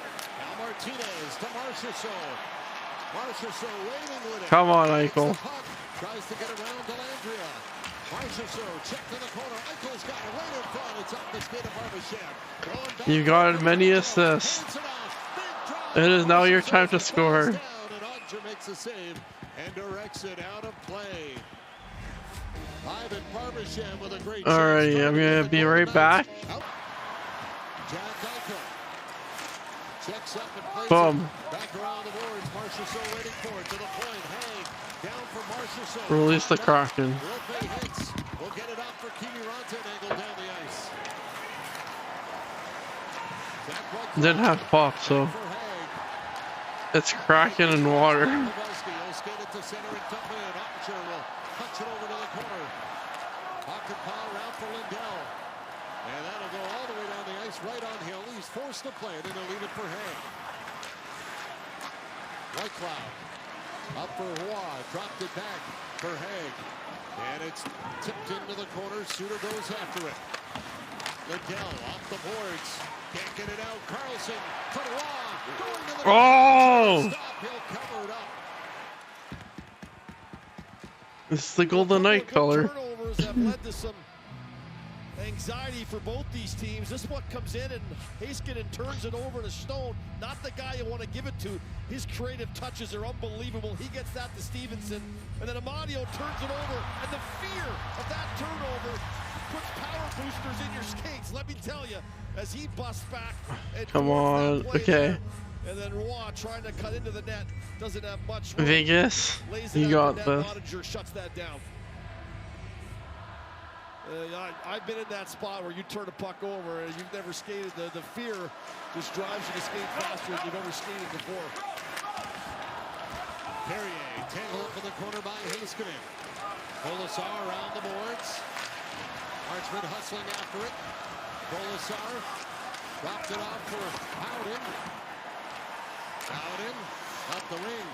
Come on, Eichel. Tries to get around Delandria. Marchessault check to the corner. Eichel's got it right in front. It's off the skate of Barbashev. You got many assists. It is now your time to score. And Odger makes a save and directs it out of play. Ivan Barbashev with a great. Alrighty, I'm gonna be right back. Jack Eichel checks up and plays Boom. back around the boards. Marchessault waiting for it to the point. Hey. Down for Marchessault. Release the Kraken. We'll get it up for Kimi Ronson. Angle down the ice. Didn't have pop, so it's Kraken and water. punch it over to the corner. Pocket paw around for Lindell. And that'll go all the way down the ice, right on Hill. He's forced to play it, and they'll leave it for Haig. White Cloud. Up for Roy. Dropped it back for Haig. And it's tipped into the corner. Suter goes after it. Lindell off the boards. Can't get it out. Carlson to Roy. Going to the stop. He'll cover it up. This is the Golden Knight color. Turnovers have led to some anxiety for both these teams. This one comes in and Heiskanen turns it over to Stone. Not the guy you want to give it to. His creative touches are unbelievable. He gets that to Stevenson. And then Amadio turns it over. And the fear of that turnover puts power boosters in your skates. Let me tell you, as he busts back. And come on. Okay. And then Roy trying to cut into the net. Doesn't have much. Vegas, you got this. Monitor shuts that down. I've been in that spot where you turn a puck over and you've never skated. The fear just drives you to skate faster than you've ever skated before. Perrier tangled up in the corner by Heiskanen. Polisar around the boards. Marchment hustling after it. Polisar dropped it off for Howden. Howden up the ring.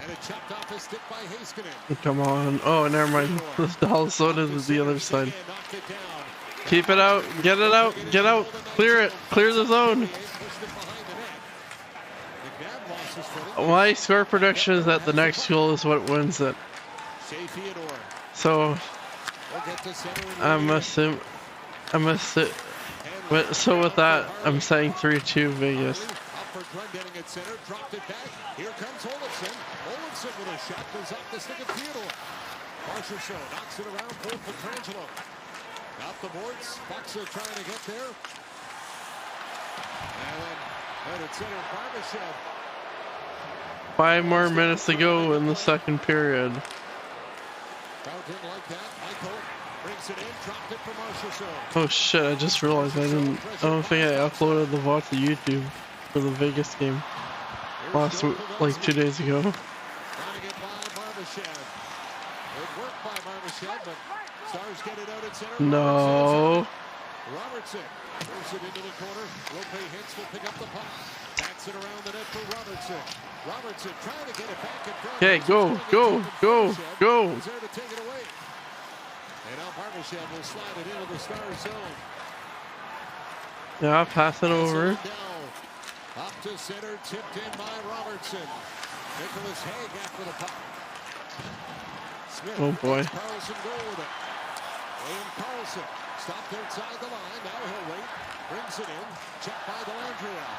And it chopped off his stick by Heiskanen. Come on. Oh, never mind. The Halasoda is the other side. Keep it out. Get it out. Get out. Clear it. Clear the zone. My score prediction is that the next goal is what wins it. So I'm assuming. So with that, I'm saying 3-2 Vegas. Getting it center, dropped it back. Here comes Olofsson. Olofsson with a shot goes off the stick of Theodore. Marchessault knocks it around for Pietrangelo. Out the boards. Foxa trying to get there. And then at center, Barbashev. 5 more minutes to go in the second period. Crowd didn't like that. Michael brings it in, dropped it for Marchessault. Oh shit! I just realized I don't think I uploaded the VOD to YouTube for the Vegas game last week, like 2 days ago. Trying to get by Barbashev. It worked by Barbashev, but Stars get it out at center. No. Robertson throws it into the corner. Lope Hintz will pick up the puck. Backs it around the net for Robertson. Robertson trying to get it back in front. Okay, go. He's there to take it away. And now Barbashev will slide it into the Stars zone. Yeah, pass it over. Up to center, tipped in by Robertson. Nicholas Haig after the puck. Smith. Oh boy. Carlson go with it. William Carlson stopped outside the line. Now he'll wait. Brings it in. Checked by Dellandrea.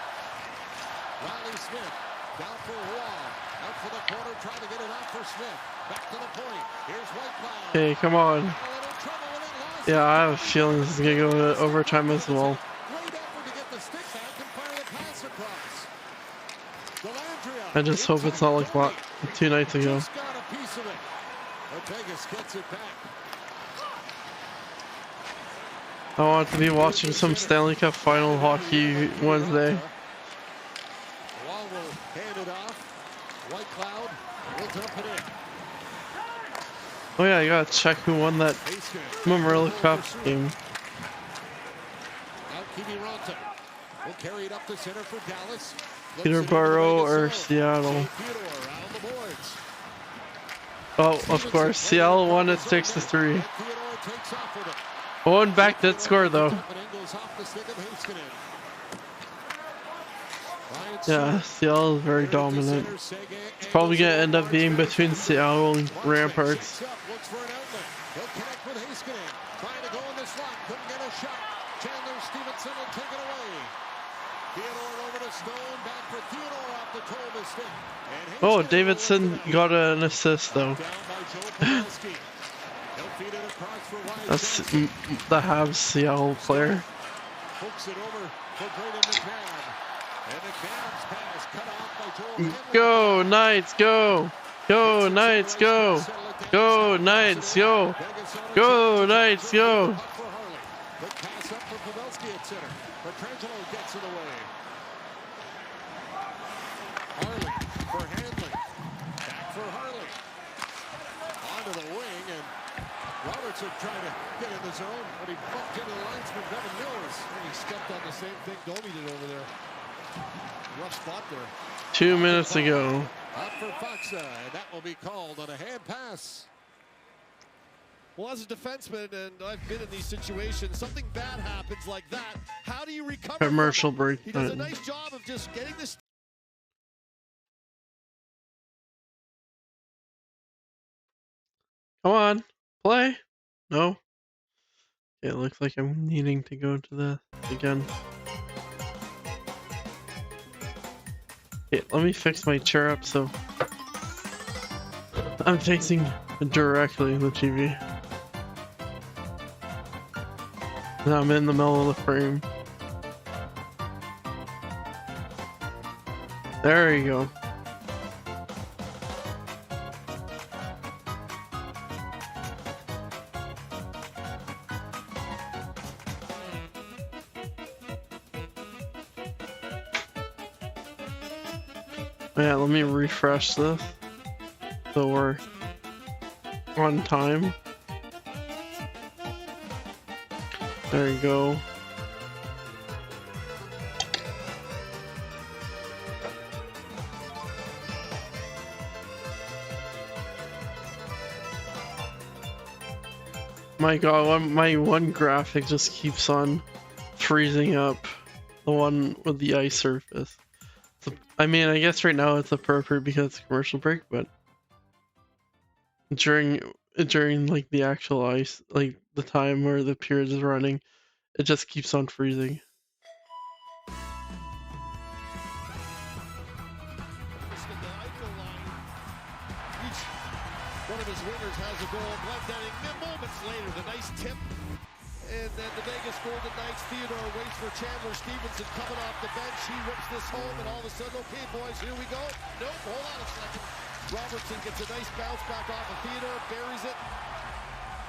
Riley Smith down for Roy. Out for the corner, trying to get it out for Smith. Back to the point. Here's White Cloud. Okay, come on. Yeah, I have a feeling this is gonna go to overtime as well. I just hope it's not like 2 nights ago. I want to be watching some Stanley Cup final hockey Wednesday. Oh yeah, I gotta check who won that Memorial Cup game. Will carry it up the center for Dallas. Peterborough or Seattle? Oh, of course, Seattle won at 6-3. Owen back did score though. Yeah, Seattle is very dominant. It's probably gonna end up being between Seattle and Ramparts. Oh, Davidson got an assist though. That's the Habs Seattle player. Go Knights, go! Go Knights, go! Go Knights, go! Go Knights, go! But he bumped into the linesman, Devin Mills. And he stepped on the same thing Domi did over there. Rough spot there. 2 minutes ago. Up for Faksa, and that will be called on a hand pass. Well, as a defenseman, and I've been in these situations, something bad happens like that. How do you recover? Commercial from it? break He does a time. nice job of just getting this. Come on, play. No. It looks like I'm needing to go to the again. Okay, let me fix my chair up so I'm facing directly the TV. Now I'm in the middle of the frame. There you go. Yeah, let me refresh this so we're on time. There you go. My god, my one graphic just keeps on freezing up. The one with the ice surface. I mean, I guess right now it's appropriate because it's a commercial break, but during like the actual ice, like the time where the period is running, it just keeps on freezing. One of his wingers has a goal. Glendening moments later, the nice tip. And then the Vegas Golden Knights, Theodore waits for Chandler Stevenson coming off the bench. He rips this home, and all of a sudden, okay, boys, here we go. Nope, hold on a second. Robertson gets a nice bounce back off of Theodore, buries it.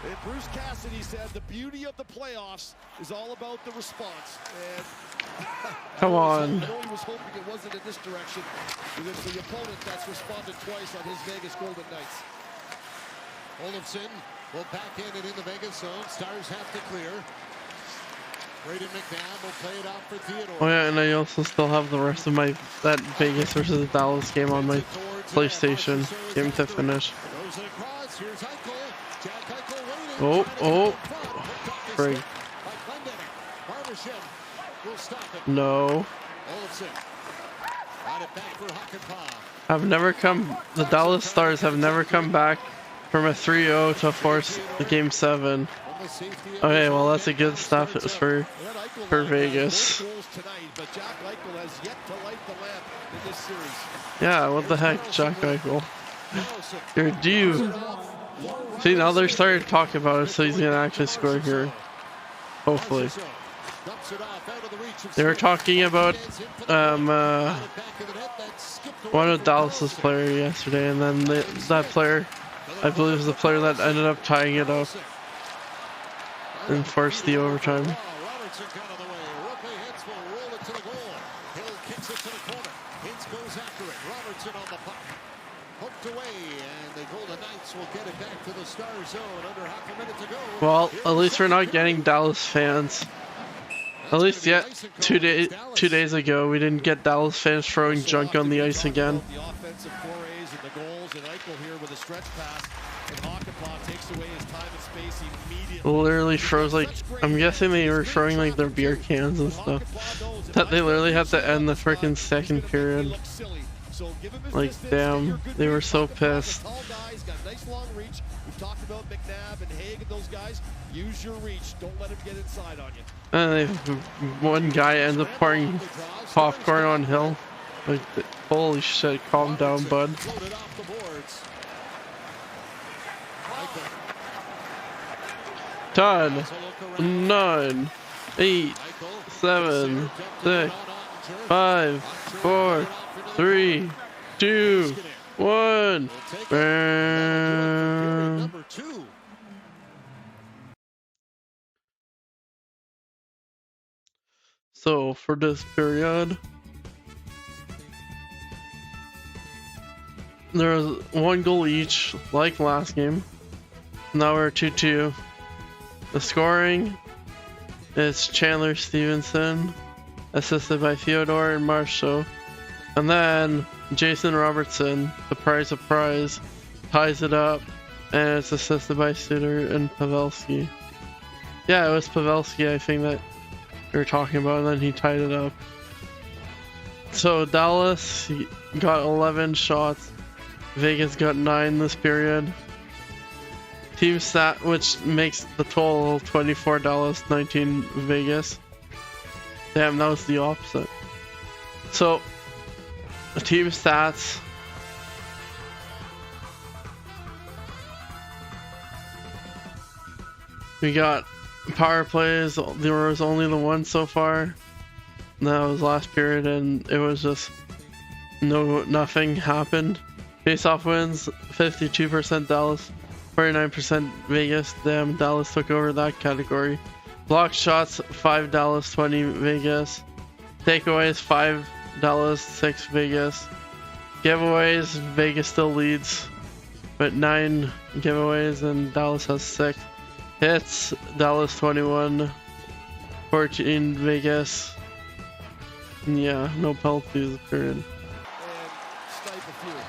And Bruce Cassidy said the beauty of the playoffs is all about the response. And Come on. I know he was hoping it wasn't in this direction, because the opponent that's responded twice on his Vegas Golden Knights. Olofsson will back in and in the Vegas zone. Stars have to clear. Braden McNabb will play it out for Theodore. Oh yeah, and I also still have the rest of that Vegas versus Dallas game on my PlayStation. Game to finish. Goes it across. Here's Eichel. Jack Eichel Oh, waiting. oh. Frig. Will stop it. No. Olofsson. Got it back for Hakanpää. I've never come. The Dallas Stars have never come back from a 3-0 to force the game 7. Okay, well that's a good stuff. It was for Vegas. Yeah, what the heck, Jack Eichel? You're due. See, now they're starting to talk about it, so he's gonna actually score here. Hopefully. They were talking about one of Dallas's player yesterday, and then that player, I believe, is the player that ended up tying it up and forced the overtime. Robertson got out of the way. Rope Hintz will roll it to the goal. Hill kicks it to the corner. Hintz goes after it. Robertson on the puck. Poked away, and the Golden Knights will get it back to the Star zone under half a minute to go. Well, at least we're not getting Dallas fans. At least yet, 2 days ago, we didn't get Dallas fans throwing junk on the ice again. The offensive forays and the goals, and Eichel here with a stretch pass, and Hakanpää takes away his time and space immediately. Literally froze, like, I'm guessing they were throwing like their beer cans and stuff. That they literally had to end the freaking second period. Like, damn, they were so pissed. We've talked about McNabb and Haig and those guys. Use your reach. Don't let him get inside on you. And one guy ends up pouring popcorn on Hill. Like, holy shit, calm down, bud. 10, 9, 8, 7, 6, 5, 4, 3, 2, 1. Bam. So for this period, there was 1 goal each, like last game. Now we're 2-2. The scoring It's Chandler Stevenson, assisted by Theodore and Marshall. And then Jason Robertson, surprise, ties it up, and it's assisted by Suter and Pavelski. Yeah, it was Pavelski, I think, that we were talking about, and then he tied it up. So Dallas got 11 shots, Vegas got 9 this period. Team stat, which makes the total $24, Dallas, 19 Vegas. Damn, that was the opposite. So, team stats. We got power plays. There was only the one so far. That was last period, and it was just nothing happened. Face-off wins, 52% Dallas, 49% Vegas. Damn, Dallas took over that category. Block shots, 5 Dallas, 20 Vegas. Takeaways, 5 Dallas, 6 Vegas. Giveaways, Vegas still leads, but 9 giveaways, and Dallas has 6. Hits, Dallas 21, 14 Vegas. Yeah, no penalties, period.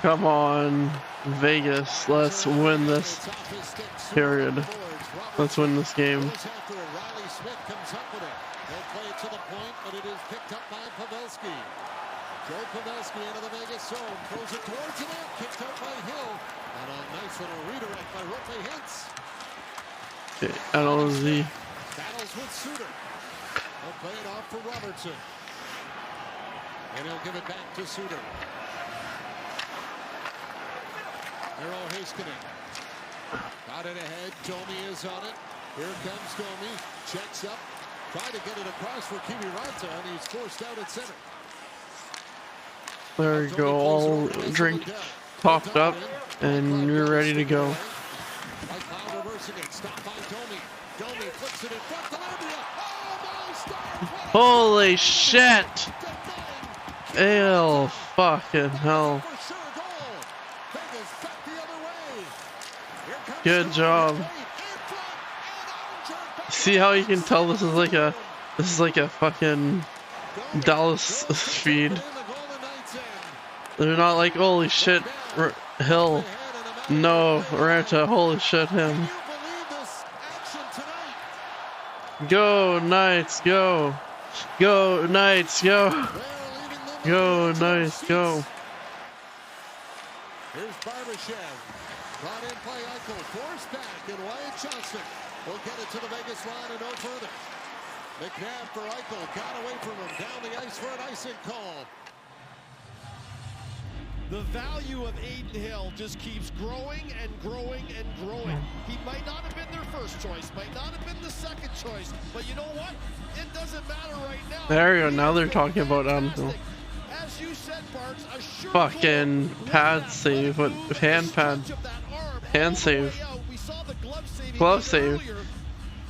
Come on, Vegas, let's win this period. Let's win this game. Riley Smith comes up with it. They'll play it to the point, but it is picked up by Pavelski. Joe Pavelski into the Vegas zone, throws it towards the net, kicked out by Hill, and a nice little redirect by Roope Hintz. Okay, LZ. Battles with Suter. They'll play it off for Robertson. And he'll give it back to Suter. Miro Heiskanen. Got it ahead. Domi is on it. Here comes Domi. Checks up. Trying to get it across for Kiviranta, and he's forced out at center. There you go. All drink popped up, and you're ready to go. Holy shit! Ew, fucking hell. Good job. See how you can tell this is like a fucking Dallas feed. They're not like, holy shit, Hill. No, Ranta, holy shit, him. Go, Knights, go. Go, Knights, go. Go, Knights, go. Here's Barbashev. Brought in by Eichel. Forced back, and Wyatt Johnston will get it to the Vegas line and no further. McNabb for Eichel. Got away from him. Down the ice for an icing call. The value of Adin Hill just keeps growing and growing and growing. He might not have been their first choice, might not have been the second choice, but you know what? It doesn't matter right now. There you go. Now they're talking about Hill. As you said, Bart, a sure fucking pad save, what hand pad, hand save, we saw the glove save.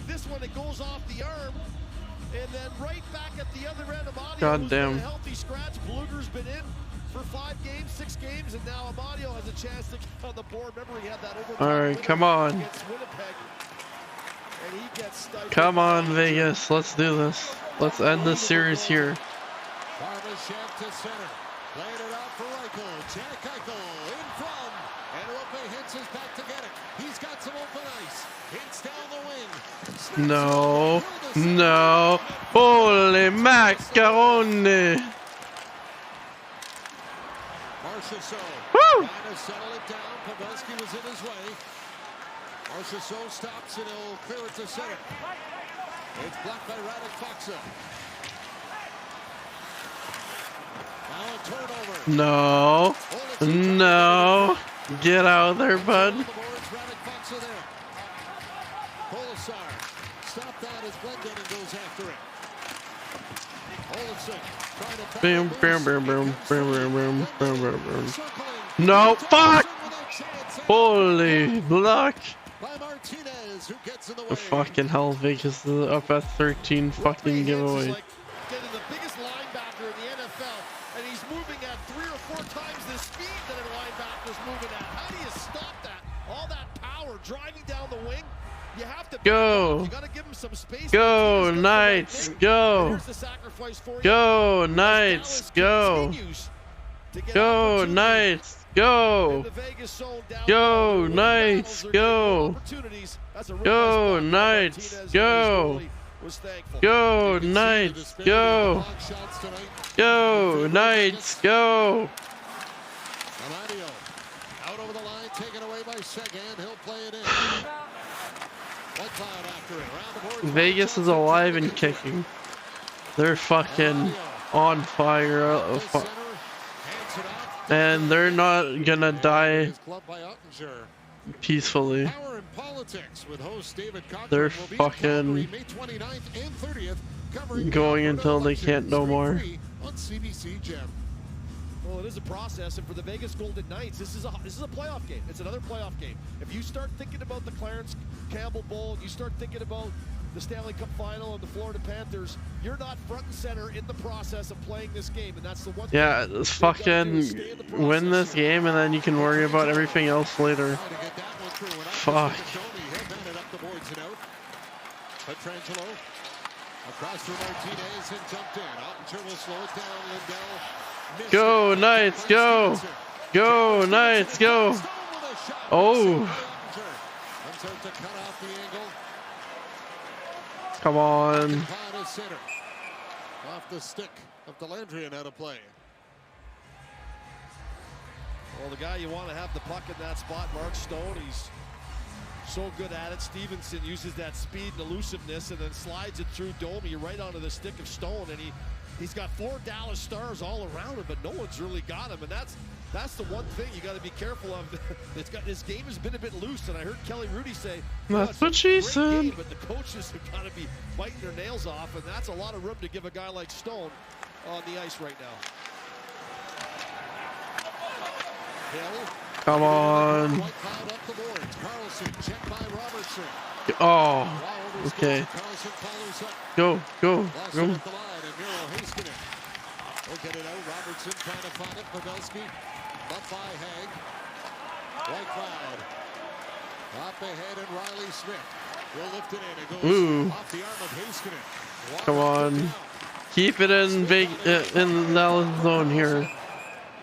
This one, it goes off the arm, and then right back at the other end, Amadio, God damn. a healthy scratch. Bluger's been in for 5 games, 6 games, and now Amadio has a chance to get on the board. Remember, he had that overtime. All right, come on. Winnipeg, and he gets come on, Vegas. Let's do this. Let's end this series here. Barbashev to center. Playing it out for Eichel. Jack Eichel in front. And Roope Hintz is back to get it. He's got some open ice. Hintz down the wing. No. No. Holy macaroni. Woo! Trying to settle it down. Pavelski was in his way. Marchessault stops and he'll clear it to center. It's blocked by Radek Faksa. Now a turnover. No. No. Get out of there, bud. Polisar. Stop that as Glendening goes after it. Olsen trying to boom, boom, boom, boom, boom, boom, boom, boom, boom, boom. No, fuck! Holy block! Fucking hell, Vegas is up at 13 fucking giveaway. Like getting the biggest linebacker in the NFL, and he's moving at 3 or 4 times the speed that a linebacker's moving at. How do you stop that? All that power driving down the wing. You have to Go. You gotta give him some space. Go, Knights. Go. Here's the sacrifice for you. Go, Knights. Go. Go, Knights. Go. Go, Knights. Go. Go, Knights. Go. Go, Knights. Go. Go, Knights. Go. Amadio out over the line, taken away by Seguin. He'll play it in. White Cloud after it. Round the board. Vegas is alive and kicking. They're fucking on fire. And they're not gonna die peacefully. Power and Politics with host David Cochran They're will be fucking May 29th and 30th, covering going until they can't no more. on CBC Gem. Well, it is a process, and for the Vegas Golden Knights, this is a playoff game. It's another playoff game. If you start thinking about the Clarence Campbell Bowl, and you start thinking about the Stanley Cup Final and the Florida Panthers, you're not front and center in the process of playing this game, and that's the one. Yeah, just fucking win this game, and then you can worry about everything else later. Fuck. Petrangelo across for Martinez and jumped in. Ottinger will slow it down. Lindell. Go, Knights, go. Go, Knights, go. Oh. To cut off the angle. Come on. Center. Off the stick of Delandrian out of play. Well, the guy you want to have the puck in that spot, Mark Stone, he's so good at it. Stevenson uses that speed and elusiveness and then slides it through Domi right onto the stick of Stone, and he's got 4 Dallas Stars all around him, but no one's really got him, and that's the one thing you got to be careful of. This game has been a bit loose, and I heard Kelly Rudy say, that's what she said. Game, but the coaches have got to be biting their nails off, and that's a lot of room to give a guy like Stone on the ice right now. Hill. Come on. Oh, okay. Go, go, go. We'll get it out. Robertson trying to find it. Pavelski. Up by Haig. White Cloud. Off ahead and Riley Smith. Will lift it in. It goes off the arm of Heiskanen. Come on. Keep it in Dallas zone here. You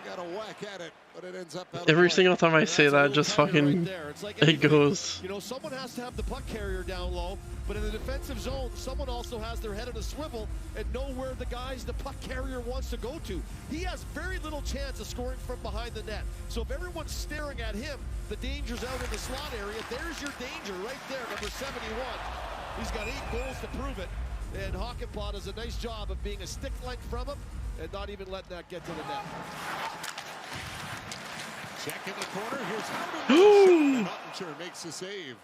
got a whack at it, but it ends up out Every of single time I say that, just fucking it goes. You know, someone has to have the puck carrier down low, but in the defensive zone, someone also has their head on a swivel and know where the puck carrier wants to go to. He has very little chance of scoring from behind the net. So if everyone's staring at him, the danger's out in the slot area. There's your danger right there, number 71. He's got 8 goals to prove it, and Hakanpää does a nice job of being a stick length from him and not even letting that get to the net. Check in the corner. Here's Howden. Ottinger makes the save.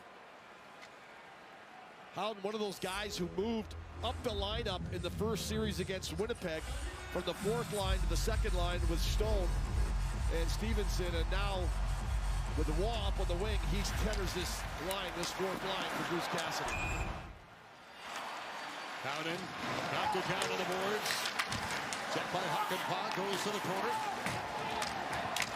Howden, one of those guys who moved up the lineup in the first series against Winnipeg from the 4th line to the 2nd line with Stone and Stevenson, and now with the wall up on the wing, he tethers this 4th line for Bruce Cassidy. Howden knocked it down on the boards. Checked by Hakanpää, goes to the corner.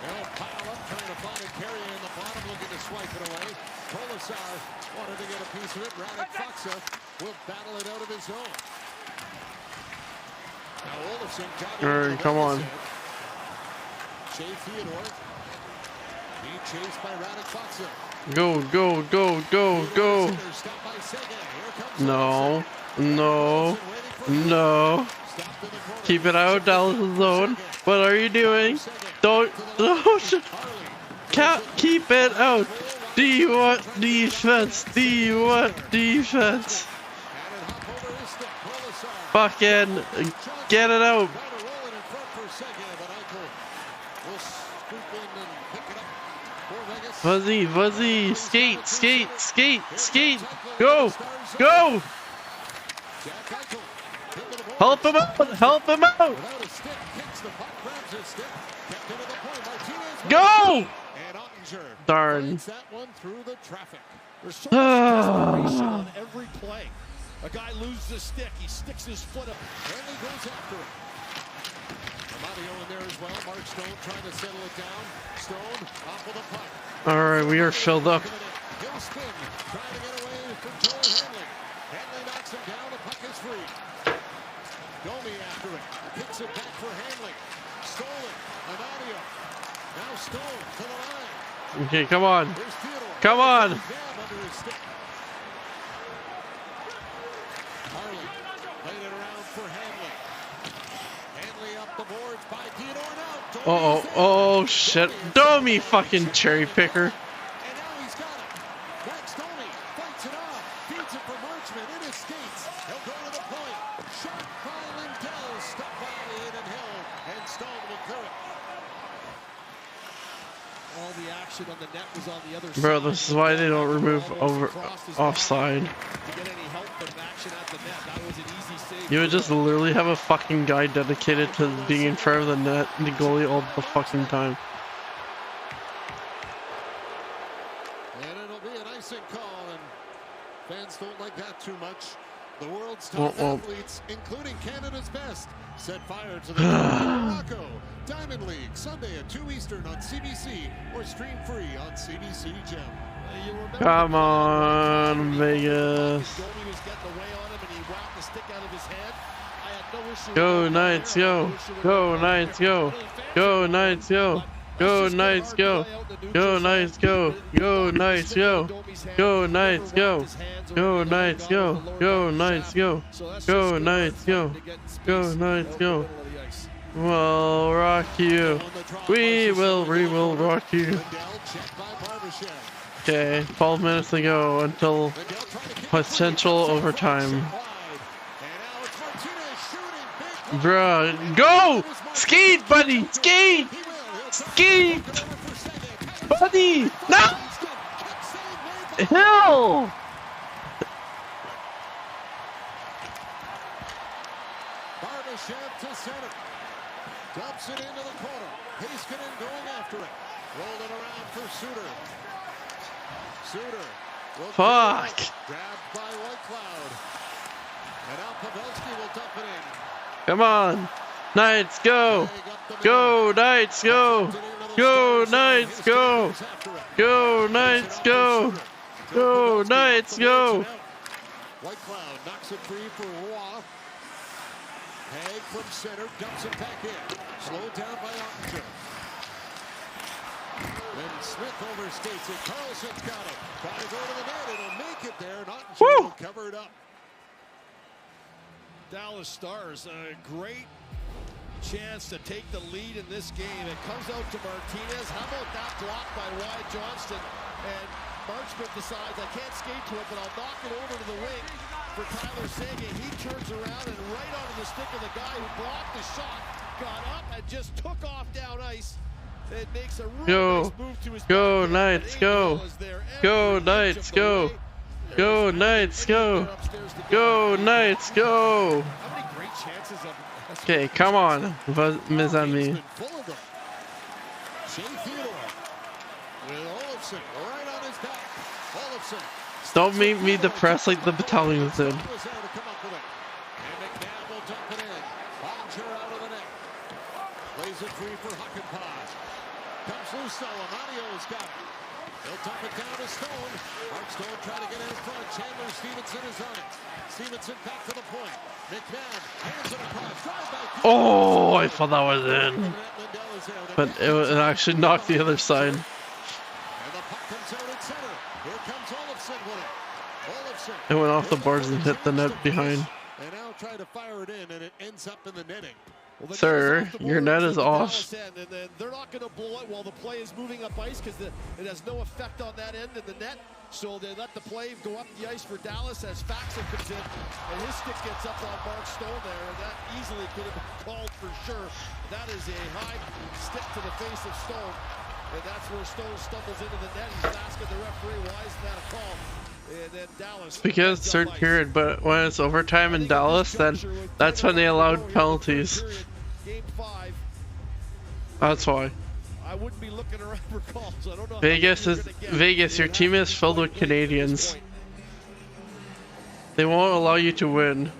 They'll pile up, trying to find a carrier in the bottom, looking to swipe it away. Polisar wanted to get a piece of it. Radek Faksa will battle it out of his zone. Now Olofsson, Come on. Shea Theodore being chased by Radek Faksa. Go, go, go, go, go. No, no, no. Keep it out, Dallas zone. What are you doing? Don't keep it out. Do you want defense? Do you want defense? Fucking get it out. Fuzzy, fuzzy, skate, skate, skate, skate. Go, go. Help him out, help him out. Go! Darn. There's so much desperation on every play. A guy loses a stick, he sticks his foot up, and he goes after it. Amadio in there as well. Mark Stone trying to settle it down. Stone off with a puck. All right, we are filled up. He'll spin, trying to get away from to the line. Okay, come on. Here's Theodore. Come on. Jam under his stick. Harley played it around for Hanley. Hanley up the boards by Theodore now. Uh-oh. Oh, shit. Domi fucking cherry picker. And now he's got it. Max Domi fights it off. Feeds it for Marchman in his skates. He'll go to the point. Shot by Lindell. Stuck by Aiden Hill. And Stone will clear it. All the action on the net was on the other side. Bro, this is why they don't remove offside. To get any help from action at the net, that was an easy save. You would just literally have a fucking guy dedicated to being in front of the net and the goalie all the fucking time. And it'll be an icing call, and fans don't like that too much. The world's top athletes, including Canada's best, set fire to the Morocco Diamond League Sunday at 2 Eastern on CBC or stream free on CBC Gem. Come on, Vegas. Go Knights, go. Go Knights, go. Go Knights, go. Go Knights, go. Go Knights, go. Go Knights, go. Go Knights, go. Go Knights, go. Go Knights, go. Go Knights, go. Go Knights, go. We'll rock you. We will rock you. Okay, 12 minutes to go until potential overtime. Bruh, go! Skate, buddy! Skate! Skate! Buddy! No! Hill! Barbashev to center. Dumps it into the corner. Heiskanen going after it. Rolled it around for Suter. Suter. Fuck! Grabbed by Whitecloud. And now Pavelski will dump it in. Come on! Knights, go! Go, Knights, go! Go, Knights, go! Go, Knights, go! Go, Knights, go! Whitecloud knocks it free for Roy. Hag from center, dumps it back in. Slowed down by Ottinger. Then Smith overskates it. Carlson's got it. Try to go to the net. It'll make it there. Ottinger will cover it up. Dallas Stars, a great chance to take the lead in this game. It comes out to Martinez. How about that block by Wyatt Johnston? And Marchman decides, I can't skate to it, but I'll knock it over to the wing for Tyler Seguin. He turns around and right onto the stick of the guy who blocked the shot, got up and just took off down ice. It makes a real nice move to his Go, Knights, go! Go, Knights, go! Go, Knights, go! Go, Knights, go! How many great chances of Okay, come on, mes amis. Shea Theodore with Olofsson right on his back. Olofsson. Don't make me depressed like the battalions did. And McNabb will dump it in. Ottinger out of the net. Plays it free for Hakanpää. Comes loose though. Amadio's got it. He'll dump it down to Stone. Mark Stone trying to get in front. Chandler Stevenson is on it. Stevenson back to the point. McNabb hands it across. Drive by. Oh, I thought that was in. But it actually knocked the other side. And the puck comes out at center. Here comes Olofsson with it. Olofsson. It went off the boards and hit the net behind. And now try to fire it in, and it ends up in the netting. Well, Sir, your net is off. And then they're not going to blow it while the play is moving up ice because it has no effect on that end of the net. So they let the play go up the ice for Dallas as Faxon comes in. And his stick gets up on Mark Stone there. And that easily could have been called for sure. That is a high stick to the face of Stone. And that's where Stone stumbles into the net. He's asking the referee, why isn't that a call? And then Dallas. Because it's third period, but when it's overtime in Dallas, then that's when they allowed penalties. Game 5. That's why. I wouldn't be looking around for calls. I don't know. Vegas, your team is filled with Canadians. They won't allow you to win.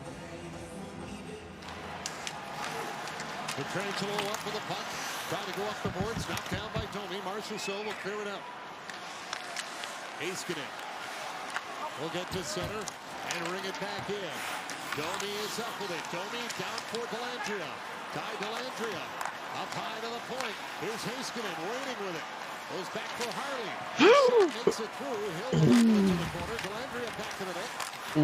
Petrangelo up for the puck. Trying to go up the boards. Knocked down by Domi. Marchessault will clear it out. Heiskanen will get to center and ring it back in. Domi is up with it. Domi down for Dellandrea. Ty Dellandrea up high to the point. Here's Heiskanen waiting with it. Goes back for Harley. Makes it through. Hill into the corner. Delandria back to the net.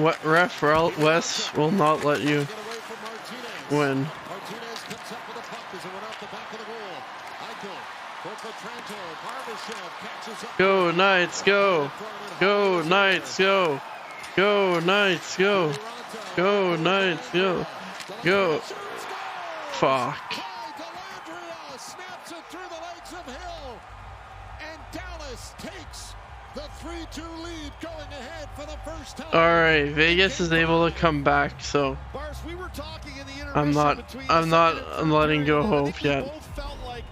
What ref Wes will not let you Get away from Martinez. win. Martinez comes up with a puck as it went off the back of the goal. Eichel for Petranto. Barbashev catches up. Go Knights, go! Go Knights, go! Go Knights, go! Go Knights, go! Go! Fuck. Delandria snaps it through the legs of Hill. And Dallas takes the 3-2 lead going ahead for the first time. Alright, Vegas is able to come back, so Bars, we were talking in the I'm letting go hope yet. We both felt like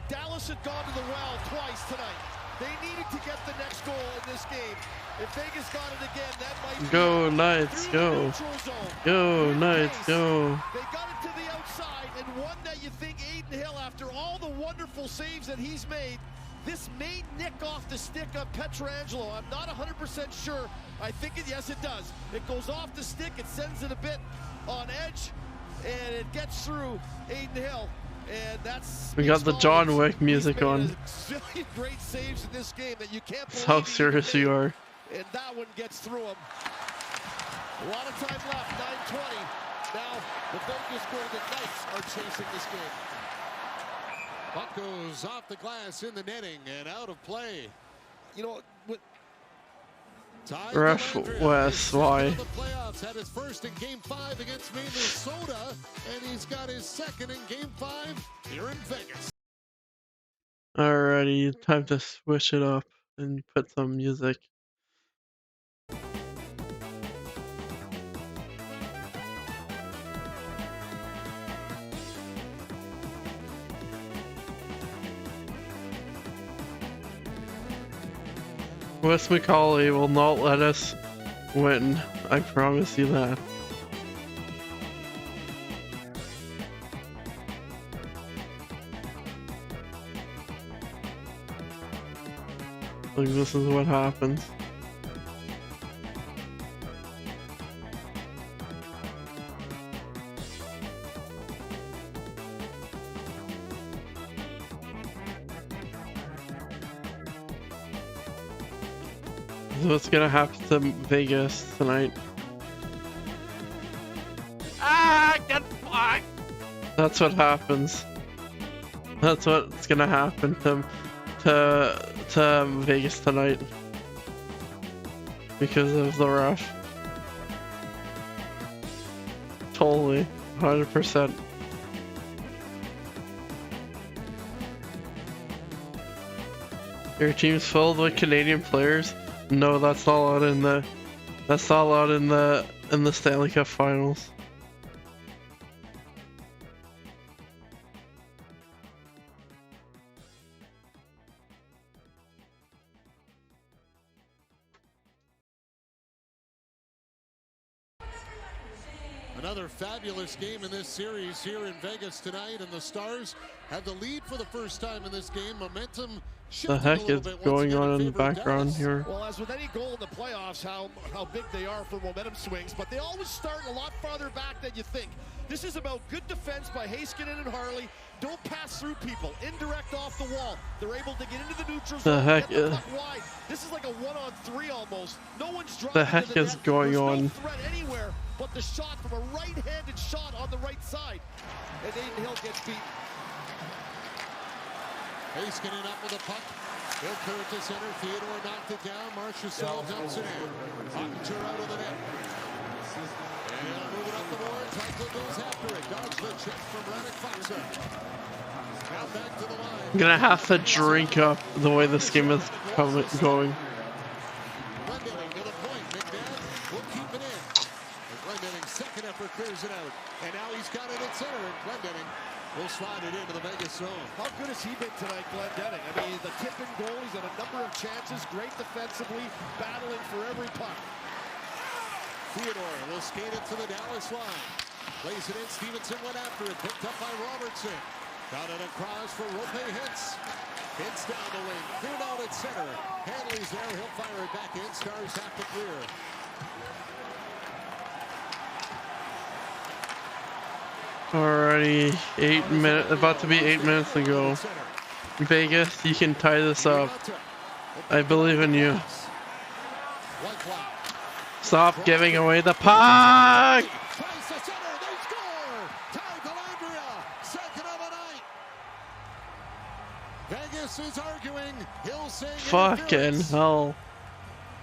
Dallas had gone to the well twice tonight. They needed to get the next goal in this game. If Vegas got it again, that might Go be Knights, through the go! neutral zone. Go In Knights, case go! They got it to the outside, and one that you think Aiden Hill, after all the wonderful saves that he's made, this may nick off the stick of Pietrangelo. I'm not 100% sure. I think yes, it does. It goes off the stick, it sends it a bit on edge, and it gets through Aiden Hill. And that's We got the John Wick music on. Zillion great saves in this game that you can't That's believe how he serious made. you are. And that one gets through him. A lot of time left, 9:20. Now the Vegas Golden Knights are chasing this game. Puck goes off the glass in the netting and out of play. You know what? Ref Wes, why? The playoffs had his first in Game 5 against Minnesota, and he's got his second in Game 5 here in Vegas. Alrighty, time to switch it up and put some music. Wes McCauley will not let us win. I promise you that. Like, this is what happens. So what's gonna happen to Vegas tonight? Ah, get fucked! That's what happens. That's what's gonna happen to Vegas tonight because of the ref. Totally, 100%. Your team's filled with Canadian players. No, that's not allowed in the. That's not allowed in the Stanley Cup Finals. Another fabulous game in this series here in Vegas tonight, and the Stars have the lead for the first time in this game. Momentum The heck is going on in the background here? Well, as with any goal in the playoffs, how big they are for momentum swings, but they always start a lot farther back than you think. This is about good defense by Heiskanen and Harley. Don't pass through people. Indirect off the wall. They're able to get into the neutral zone. The heck get the puck wide. This is like a 1-on-3 almost. No one's driving. The heck is going on? There's no threat anywhere but the shot from a right-handed shot on the right side. And Aiden Hill gets beaten. Heiskanen up with the puck. He'll clear it to center. Theodore knocked it down. Marchessault dumps it in. Ottinger out of the net. And he'll move it up the board. Tyson goes after it. Dodge the check from Radek Faksa. Now back to the line. I'm gonna have to drink up the way this game is going. Glendening to the point. McNabb will keep it in. And Glendening's second effort clears it out. And now he's got it at center. And Glendening will slide it into the Vegas zone. How good has he been tonight, Glendening? I mean, the tipping goal, he's had a number of chances, great defensively, battling for every puck. Theodore will skate it to the Dallas line. Plays it in, Stevenson went after it, picked up by Robertson. Got it across for Rope Hintz. Hintz down the wing, cleared out at center. Hanley's there, he'll fire it back in, Stars have to clear. Alrighty, about to be 8 minutes to go. Vegas, you can tie this up. I believe in you. Stop giving away the puck! Tries to center, they score! Ty Dellandrea, second of the night. Vegas is arguing. Hill saying Fucking interference. hell.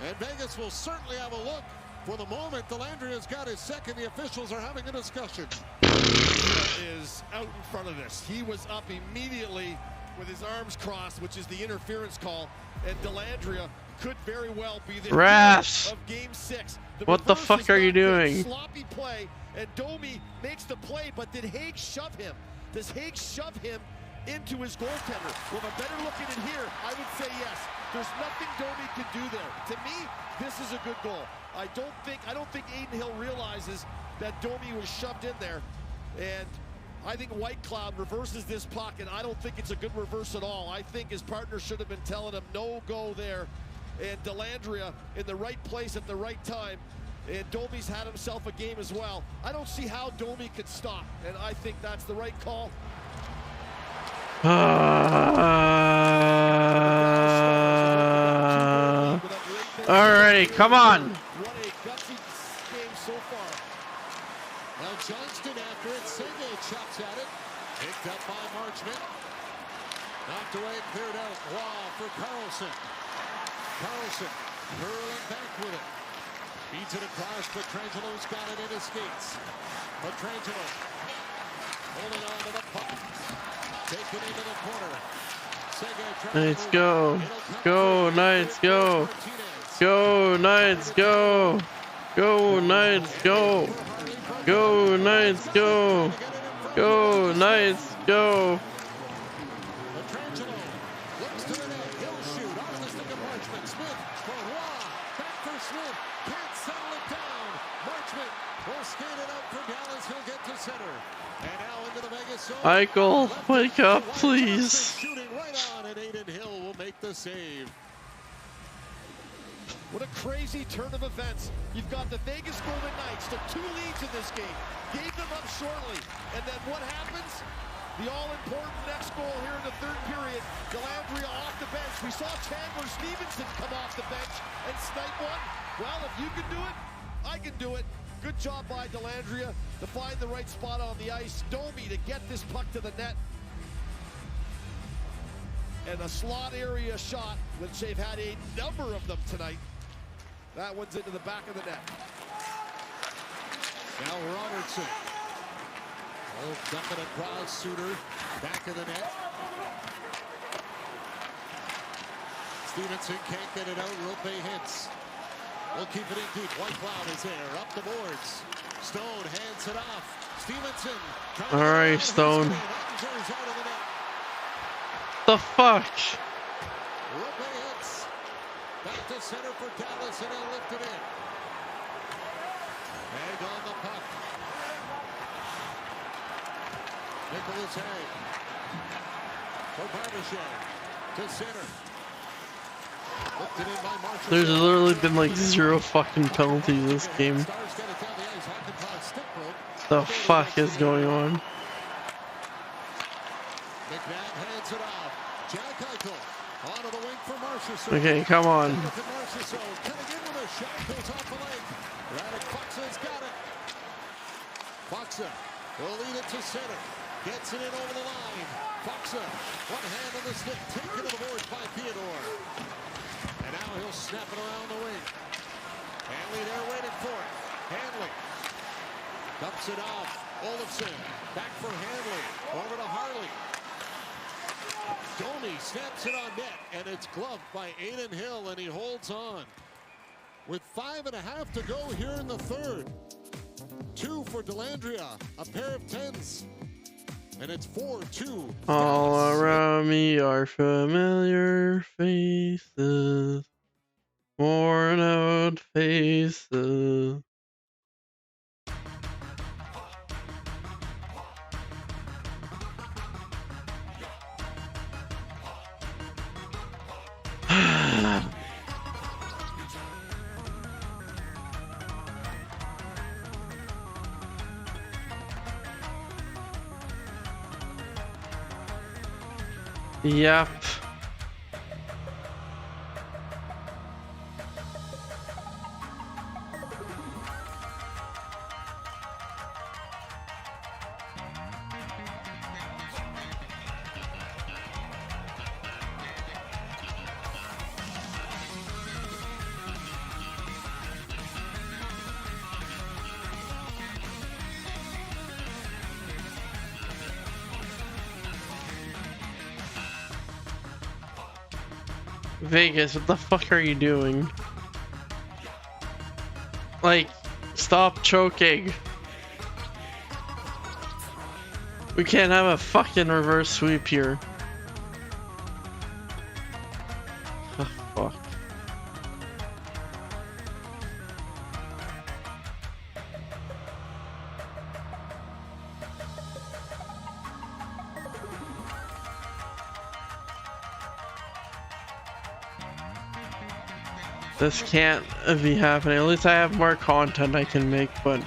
And Vegas will certainly have a look. For the moment, Dellandrea's got his second. The officials are having a discussion. Is out in front of this. He was up immediately with his arms crossed, which is the interference call. And Dellandrea could very well be the Refs! hero of Game 6. What the reverse fuck is are you not good. doing? Sloppy play, and Domi makes the play, but did Haig shove him? Does Haig shove him into his goaltender? With a better look at it here, I would say yes. There's nothing Domi can do there. To me, this is a good goal. I don't think Aiden Hill realizes that Domi was shoved in there, and I think White Cloud reverses this puck, and I don't think it's a good reverse at all. I think his partner should have been telling him no go there, and Dellandrea in the right place at the right time, and Domi's had himself a game as well. I don't see how Domi could stop, and I think that's the right call. Alrighty, come on. What a gutsy game so far. Now Johnston after it. Sege chops at it. Picked up by Marchment. Knocked away, cleared out. Wow for Carlson. Carlson hurling back with it. Beats it across. Petrangelo's got it in his skates. Petrangelo holding on to the puck. Taken into the corner. Knights go. Go, Knights go. Go, Knights go. Go, Knights go. Go, Knights go. Go, Knights go. Petrangelo looks to the net. He'll shoot off the stick of Marchment. Smith for Roy. Back for Smith. Can't settle it down. Marchment will skate it up for Dallas. He'll get to center. And now into the Vegas zone. Michael, wake up, please. Shooting right on, and Aiden Hill will make the save. What a crazy turn of events. You've got the Vegas Golden Knights, took 2 leads in this game, gave them up shortly, and then what happens? The all-important next goal here in the third period. Dellandrea off the bench. We saw Chandler Stevenson come off the bench and snipe one. Well, if you can do it, I can do it. Good job by Dellandrea to find the right spot on the ice. Domi to get this puck to the net. And a slot area shot, which they've had a number of them tonight. That one's into the back of the net. Now Robertson. Oh, dumping across Suter. Back of the net. Stevenson can't get it out. Rope hits. We'll keep it in deep. White Cloud is there. Up the boards. Stone hands it off. Stevenson. All right, Stone. The fuck? Rope hits. Back to center for Dallas, and he'll lift it in. Haig on the puck. Nicholas Haig. For Barbashev. To center. Lifted in by Marshall. There's literally been like 0 fucking penalties this game. Stars get it down the ice. Hawkins stick broke. The fuck is going on? McNabb hands it off. Jack Eichel onto the wing for Marchessault. Okay, come on. Marchessault cutting in with a shot, goes off the leg. Radek Faksa's got it. Faksa will lead it to center. Gets it in over the line. Faksa, one hand on the stick, taken to the boards by Theodore. And now he'll snap it around the wing. Hanley there waiting for it. Hanley dumps it off. Olofsson back for Hanley. Over to Harley. Domi snaps it on net, and it's gloved by Aiden Hill, and he holds on. With 5.5 to go here in the third. 2 for Dellandrea, a pair of 10s. And it's 4-2. All around me are familiar faces, worn out faces. Yep. Vegas, what the fuck are you doing? Like, stop choking. We can't have a fucking reverse sweep here. Oh, fuck. This can't be happening. At least I have more content I can make, but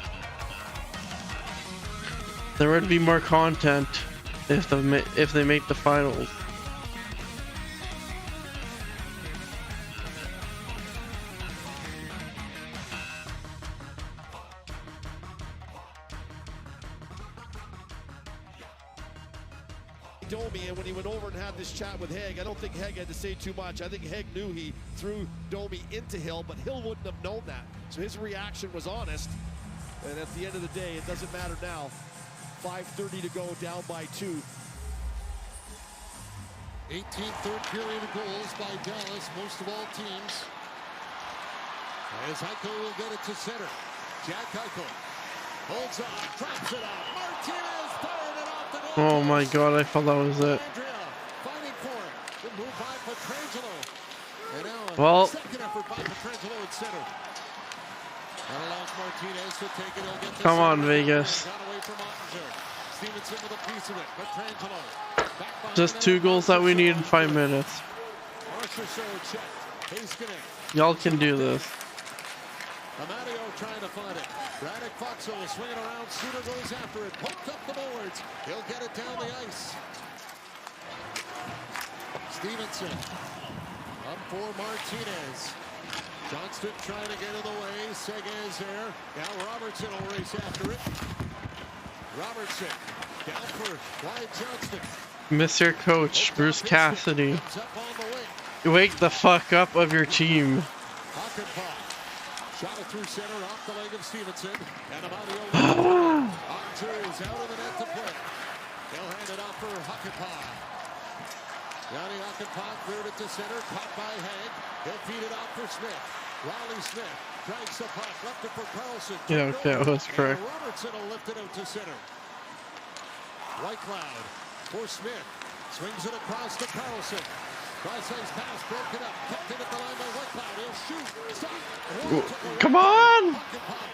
there would be more content if they make the finals. Domi, and when he went over and had this chat with Haig, I don't think Haig had to say too much. I think Haig knew he threw Domi into Hill, but Hill wouldn't have known that. So his reaction was honest. And at the end of the day, it doesn't matter now. 5:30 to go, down by 2. 18th third period of goals by Dallas, most of all teams. As Eichel will get it to center. Jack Eichel holds on, drops it out. Martinez fired it off the goal. Oh my god, I thought that was it. Fighting for it. Good move by Pietrangelo. And now Well, second effort by Pietrangelo at center. That allows Martinez to take it. He'll get come on, Vegas. got away from Ottinger. Stevenson with a piece of it. Pietrangelo. Just 2 goals that we need in 5 minutes. Y'all can do this. Amadio trying to find it. Radek Foxo swinging around. Suter goes after it. Poked up the boards. He'll get it down the ice. Stevenson up for Martinez. Johnston trying to get in the way. Seguin's there. Now Robertson will race after it. Robertson down for Wyatt Johnston. Mr. Coach, Bruce Cassidy. Wake the fuck up of your team. Shot it through center off the leg of Stevenson. And Amadio is out of the net to play. They'll hand it off for Hakanpää. Johnny Hakanpää cleared it to center. Caught by Hank. He'll feed it out for Smith. Riley Smith drags the puck. Left it for Carlson. Yeah, okay, that was correct. And Robertson will lift it out to center. Whitecloud for Smith. Swings it across to Carlson. Cross-ice pass broken up. Kept it at the line by Whitecloud. He'll shoot. Stop. Come on!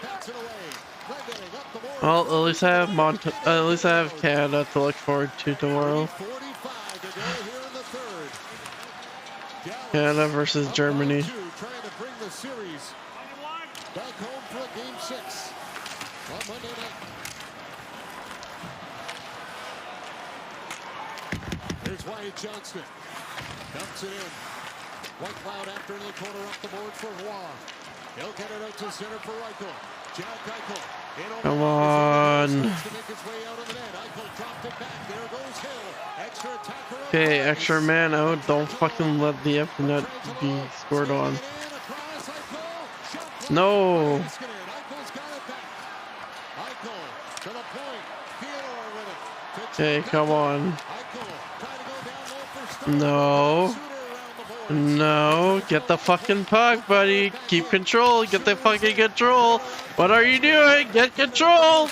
Backs it away. Glendening up the board. Well, at least I have Canada to look forward to tomorrow. 45 to go here in the third. Canada versus Germany. Trying to bring the series back home for game 6 on Monday night. Here's Wyatt Johnston. Dumps it in. Whitecloud after in the corner up the board for Roy. He'll get it out to center for Eichel. Jack Eichel. Come on. Okay, extra man out. Don't fucking let the empty net be scored on. No. Okay, come on. No. No. Get the fucking puck, buddy. Keep control. Get the fucking control. What are you doing? Get control.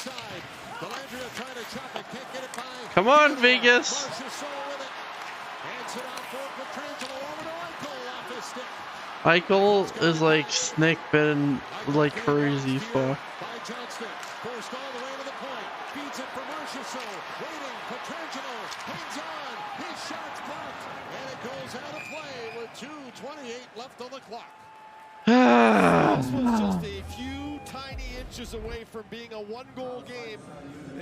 Come on, Vegas. Eichel is like snake bitten like crazy fuck. This was just a few tiny inches away from being a one-goal game.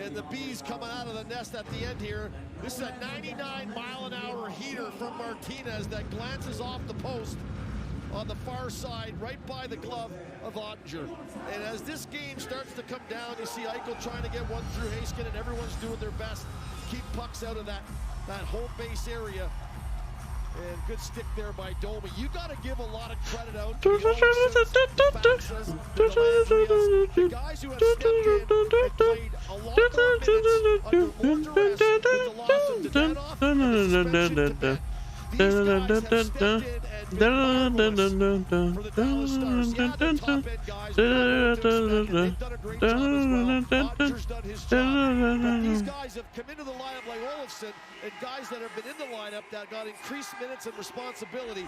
And the Bees coming out of the nest at the end here. This is a 99-mile-an-hour heater from Martinez that glances off the post on the far side, right by the glove of Ottinger. And as this game starts to come down, you see Eichel trying to get one through Haskin, and everyone's doing their best to keep pucks out of that home base area. And good stick there by Domi. You got to give a lot of credit out to the guys who have stepped in and played a lot more minutes under more duress with the loss of Dadonov and the suspension to Beck. These guys have stepped in and been marvelous for the Dallas Stars. Yeah, the top-end guys, we don't know what to expect, and they've done a great job as well. Ottinger's done his job. But these guys have come into the lineup like Olofsson, and guys that have been in the lineup that got increased minutes and responsibility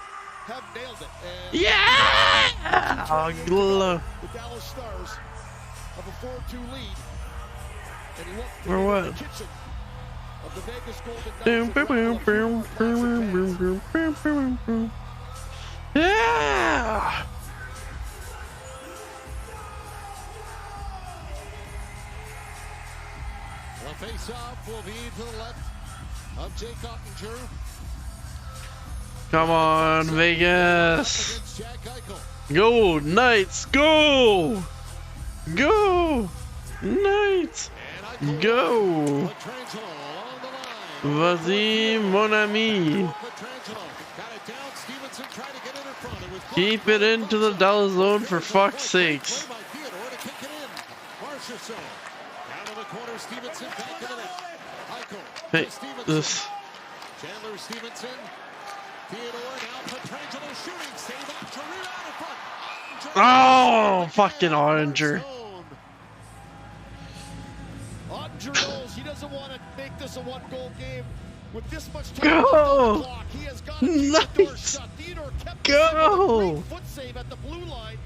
have nailed it. And Yeah! the Dallas Stars have a 4-2 lead. And he looked For what? in the kitchen of the Vegas Golden Knights. Yeah! The face-off will be to the left of Jake Ottinger. Come on, Vegas! Against Jack Eichel. Go, Knights! Go! Go! Knights! And Eichel Go! Pietrangelo along the line. Vas-y, mon ami! Pietrangelo got it down. Stevenson tried to get it in front. It was Keep it into the Dallas zone for fuck's sakes. Play by Theodore to kick it in. Marchessault down in the corner. Stevenson back to the net. Eichel. Hey, to Stevenson. this. Chandler Stevenson. Theodore now. Pietrangelo shooting. Save up to rebound in front. Oh, fucking Ottinger. Ottinger knows he doesn't want to make this a one-goal game. With this much time Go! on the clock, he has got to keep the door Nice! shut. Theodore kept Go! a great foot save at the blue line,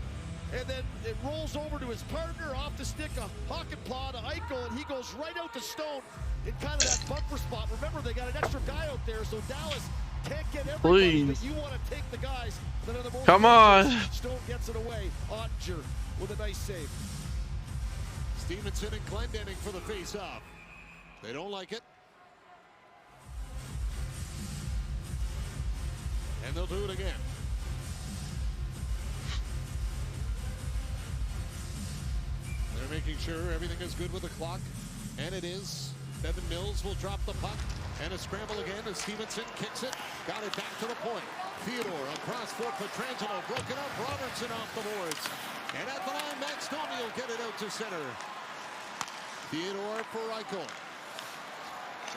and then it rolls over to his partner off the stick of Hakanpää to Eichel, and he goes right out to Stone in kind of that bumper spot. Remember, they got an extra guy out there, so Dallas can't get everybody, Please. but you want to take the guys that are the most Come on. Stone gets it away. Ottinger with a nice save. Stevenson and Glendening for the face-off. They don't like it. And they'll do it again. They're making sure everything is good with the clock. And it is. Devin Mills will drop the puck. And a scramble again as Stevenson kicks it. Got it back to the point. Theodore across for Pietrangelo. Broken up. Robertson off the boards. And at the line, Max Domi will get it out to center. Theodore for Eichel.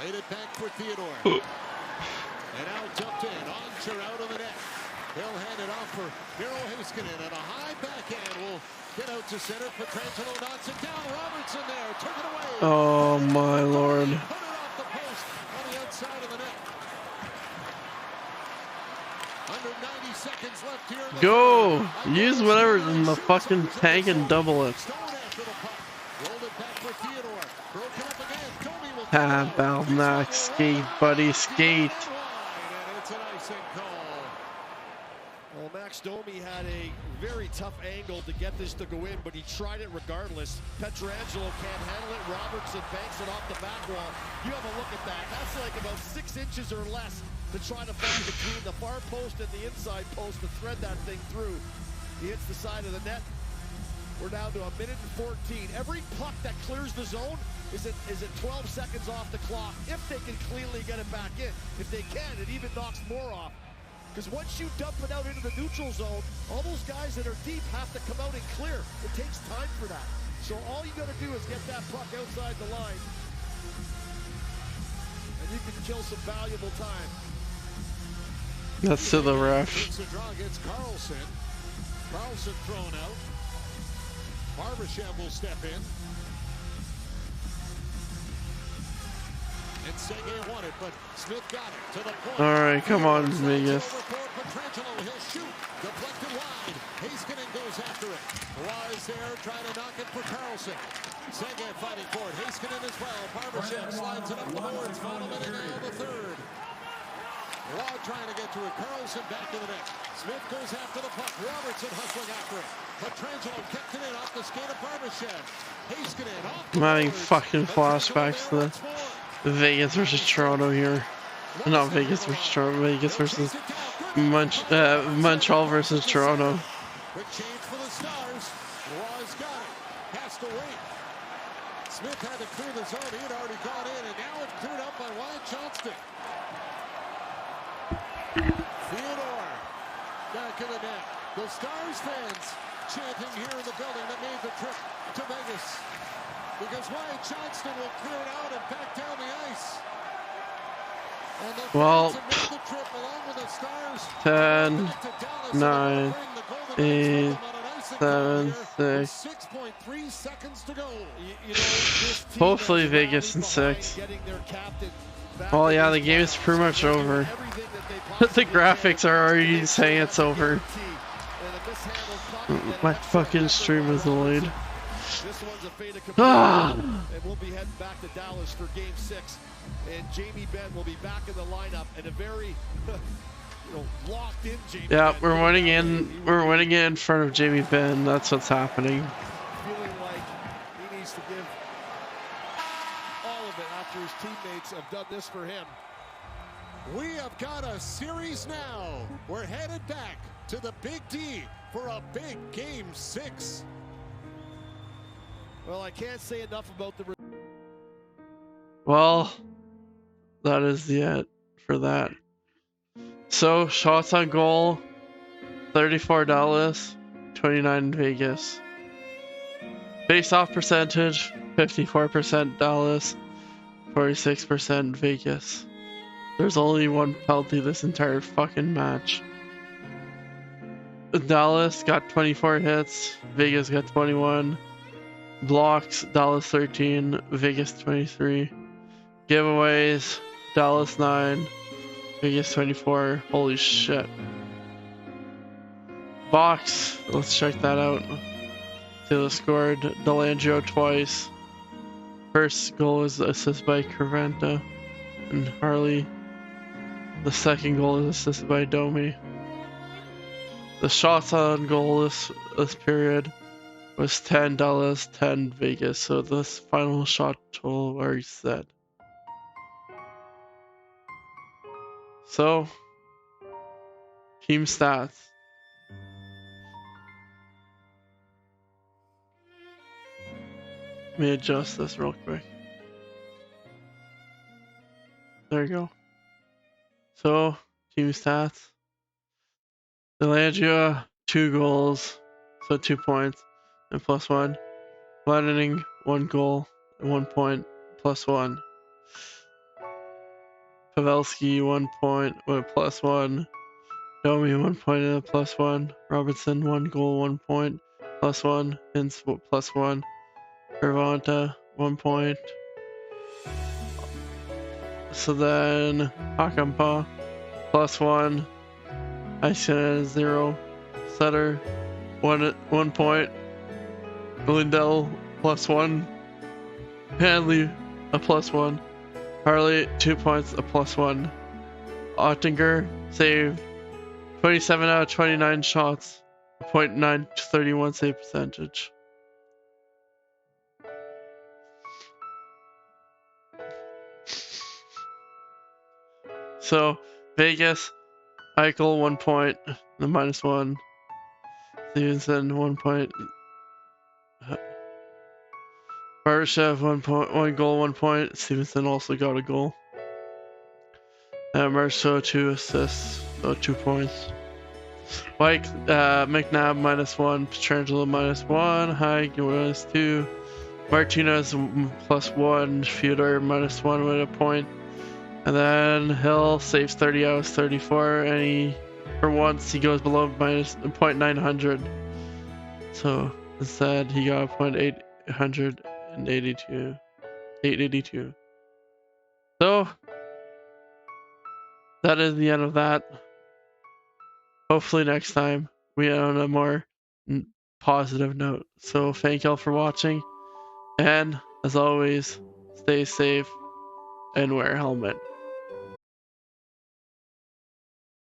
Laid it back for Theodore. And now dumped in. Ottinger out of the net. He'll hand it off for Miro Heiskanen. And a high backhand will get out to center. Pietrangelo knocks it down. Robertson there. Took it away. Oh, my lord. Put it off the post on the outside of the net. Under 90 seconds left here. Go! Use whatever's in the fucking tank and double it. Stone after the puck. Rolled it back for Theodore. Broken up again. Domi will Ah, Balnack, skate, buddy, skate. and it's an icing call. Well, Max Domi had a very tough angle to get this to go in, but he tried it regardless. Pietrangelo can't handle it. Robertson banks it off the back wall. You have a look at that. That's like about 6 inches or less to try to find between the far post and the inside post to thread that thing through. He hits the side of the net. We're down to 1:14. Every puck that clears the zone is at 12 seconds off the clock if they can cleanly get it back in. If they can, it even knocks more off. Because once you dump it out into the neutral zone, all those guys that are deep have to come out and clear. It takes time for that. So all you got to do is get that puck outside the line, and you can kill some valuable time. That's to the ref. Takes the draw against Carlson. Carlson thrown out. Barbashev will step in. And Sege won it, but Smith got it to the point. All right, come on, Vegas. Pietrangelo, he'll shoot. Deflected wide. Heiskanen goes after it. Wise there, trying to knock it for Carlson. Sege fighting for it. Heiskanen as well. Barbashev slides it up the boards. Final minute now, the third. Law trying to get to it. Carlson back in the net. Smith goes after the puck. Robertson hustling after it. Petrangelo kept it in off the skate of Barbashev. Heiskanen off the I'm having boards. fucking Petrangelo flashbacks there to once more. the Vegas versus Toronto here. Not Vegas versus Toronto, Vegas versus Montreal versus Toronto. Quick change for the Stars. Law's got it. Has to wait. Smith had to clear the zone. He had already gone in, and now it's cleared up by Wyatt Johnston. Theodore back in the net. The Stars fans chanting here in the building that made the trip to Vegas, because Wyatt Johnston will clear it out and back down the ice. And the Well, fans have made the trip along with the Stars 10, back to Dallas, 9, and bring the Golden Knights with 8, them on an ice encounter 7, here 6. with 6.3 seconds to go. Hopefully Vegas in 6. Well, yeah, the game is pretty much over. The graphics are already saying it's over. My fucking stream is delayed. Ah! And we'll be heading back to Dallas for Game 6. And Jamie Benn will be back in the lineup, and a very locked in Jamie Yeah, Benn. we're winning in. We're winning in front of Jamie Benn. That's what's happening. Feeling like he needs to give all of it after his teammates have done this for him. We have got a series now. We're headed back to the Big D for a big Game 6. Well, I can't say enough about the. Well, that is the end for that. So shots on goal, $34, 29 Vegas. Face-off percentage, 54% Dallas, 46% Vegas. There's only one penalty this entire fucking match. Dallas got 24 hits, Vegas got 21. Blocks, Dallas 13, Vegas 23. Giveaways, Dallas 9, Vegas 24. Holy shit. Box, let's check that out. Taylor scored, Delangio twice. First goal was assisted by Carventa and Harley. The second goal is assisted by Domi. The shots on goal this period was 10 Dallas, 10 Vegas, so this final shot total already set. So, team stats. Let me adjust this real quick. There you go. So, team stats. Delangio, 2 goals, so 2 points, and +1. Lenning, 1 goal, and 1 point, +1. Pavelski, 1 point, with +1. Domi, 1 point and a +1. Robertson, 1 goal, 1 point, +1. Hintz, +1. Carvanta, 1 point. So then, Hakanpää, +1. Heiskanen, 0. Sutter, 1 point. Lindell, +1. Hanley, a +1. Harley, 2 points, a +1. Ottinger, save 27 out of 29 shots, a .931 save percentage. So, Vegas, Eichel, 1 point, the -1. Stevenson, 1 point. Barbashev, 1 point, 1 goal, 1 point. Stevenson also got a goal. Marceau, 2 assists, so 2 points. Mike, McNabb, -1. Petrangelo, -1. Haig, -2. Martinez, +1. Fyodor, -1 with a point. And then Hill saves 30 out of 34, and for once, he goes below .900. So instead, he got a .882. So that is the end of that. Hopefully next time we end on a more positive note. So thank y'all for watching, and as always, stay safe and wear a helmet.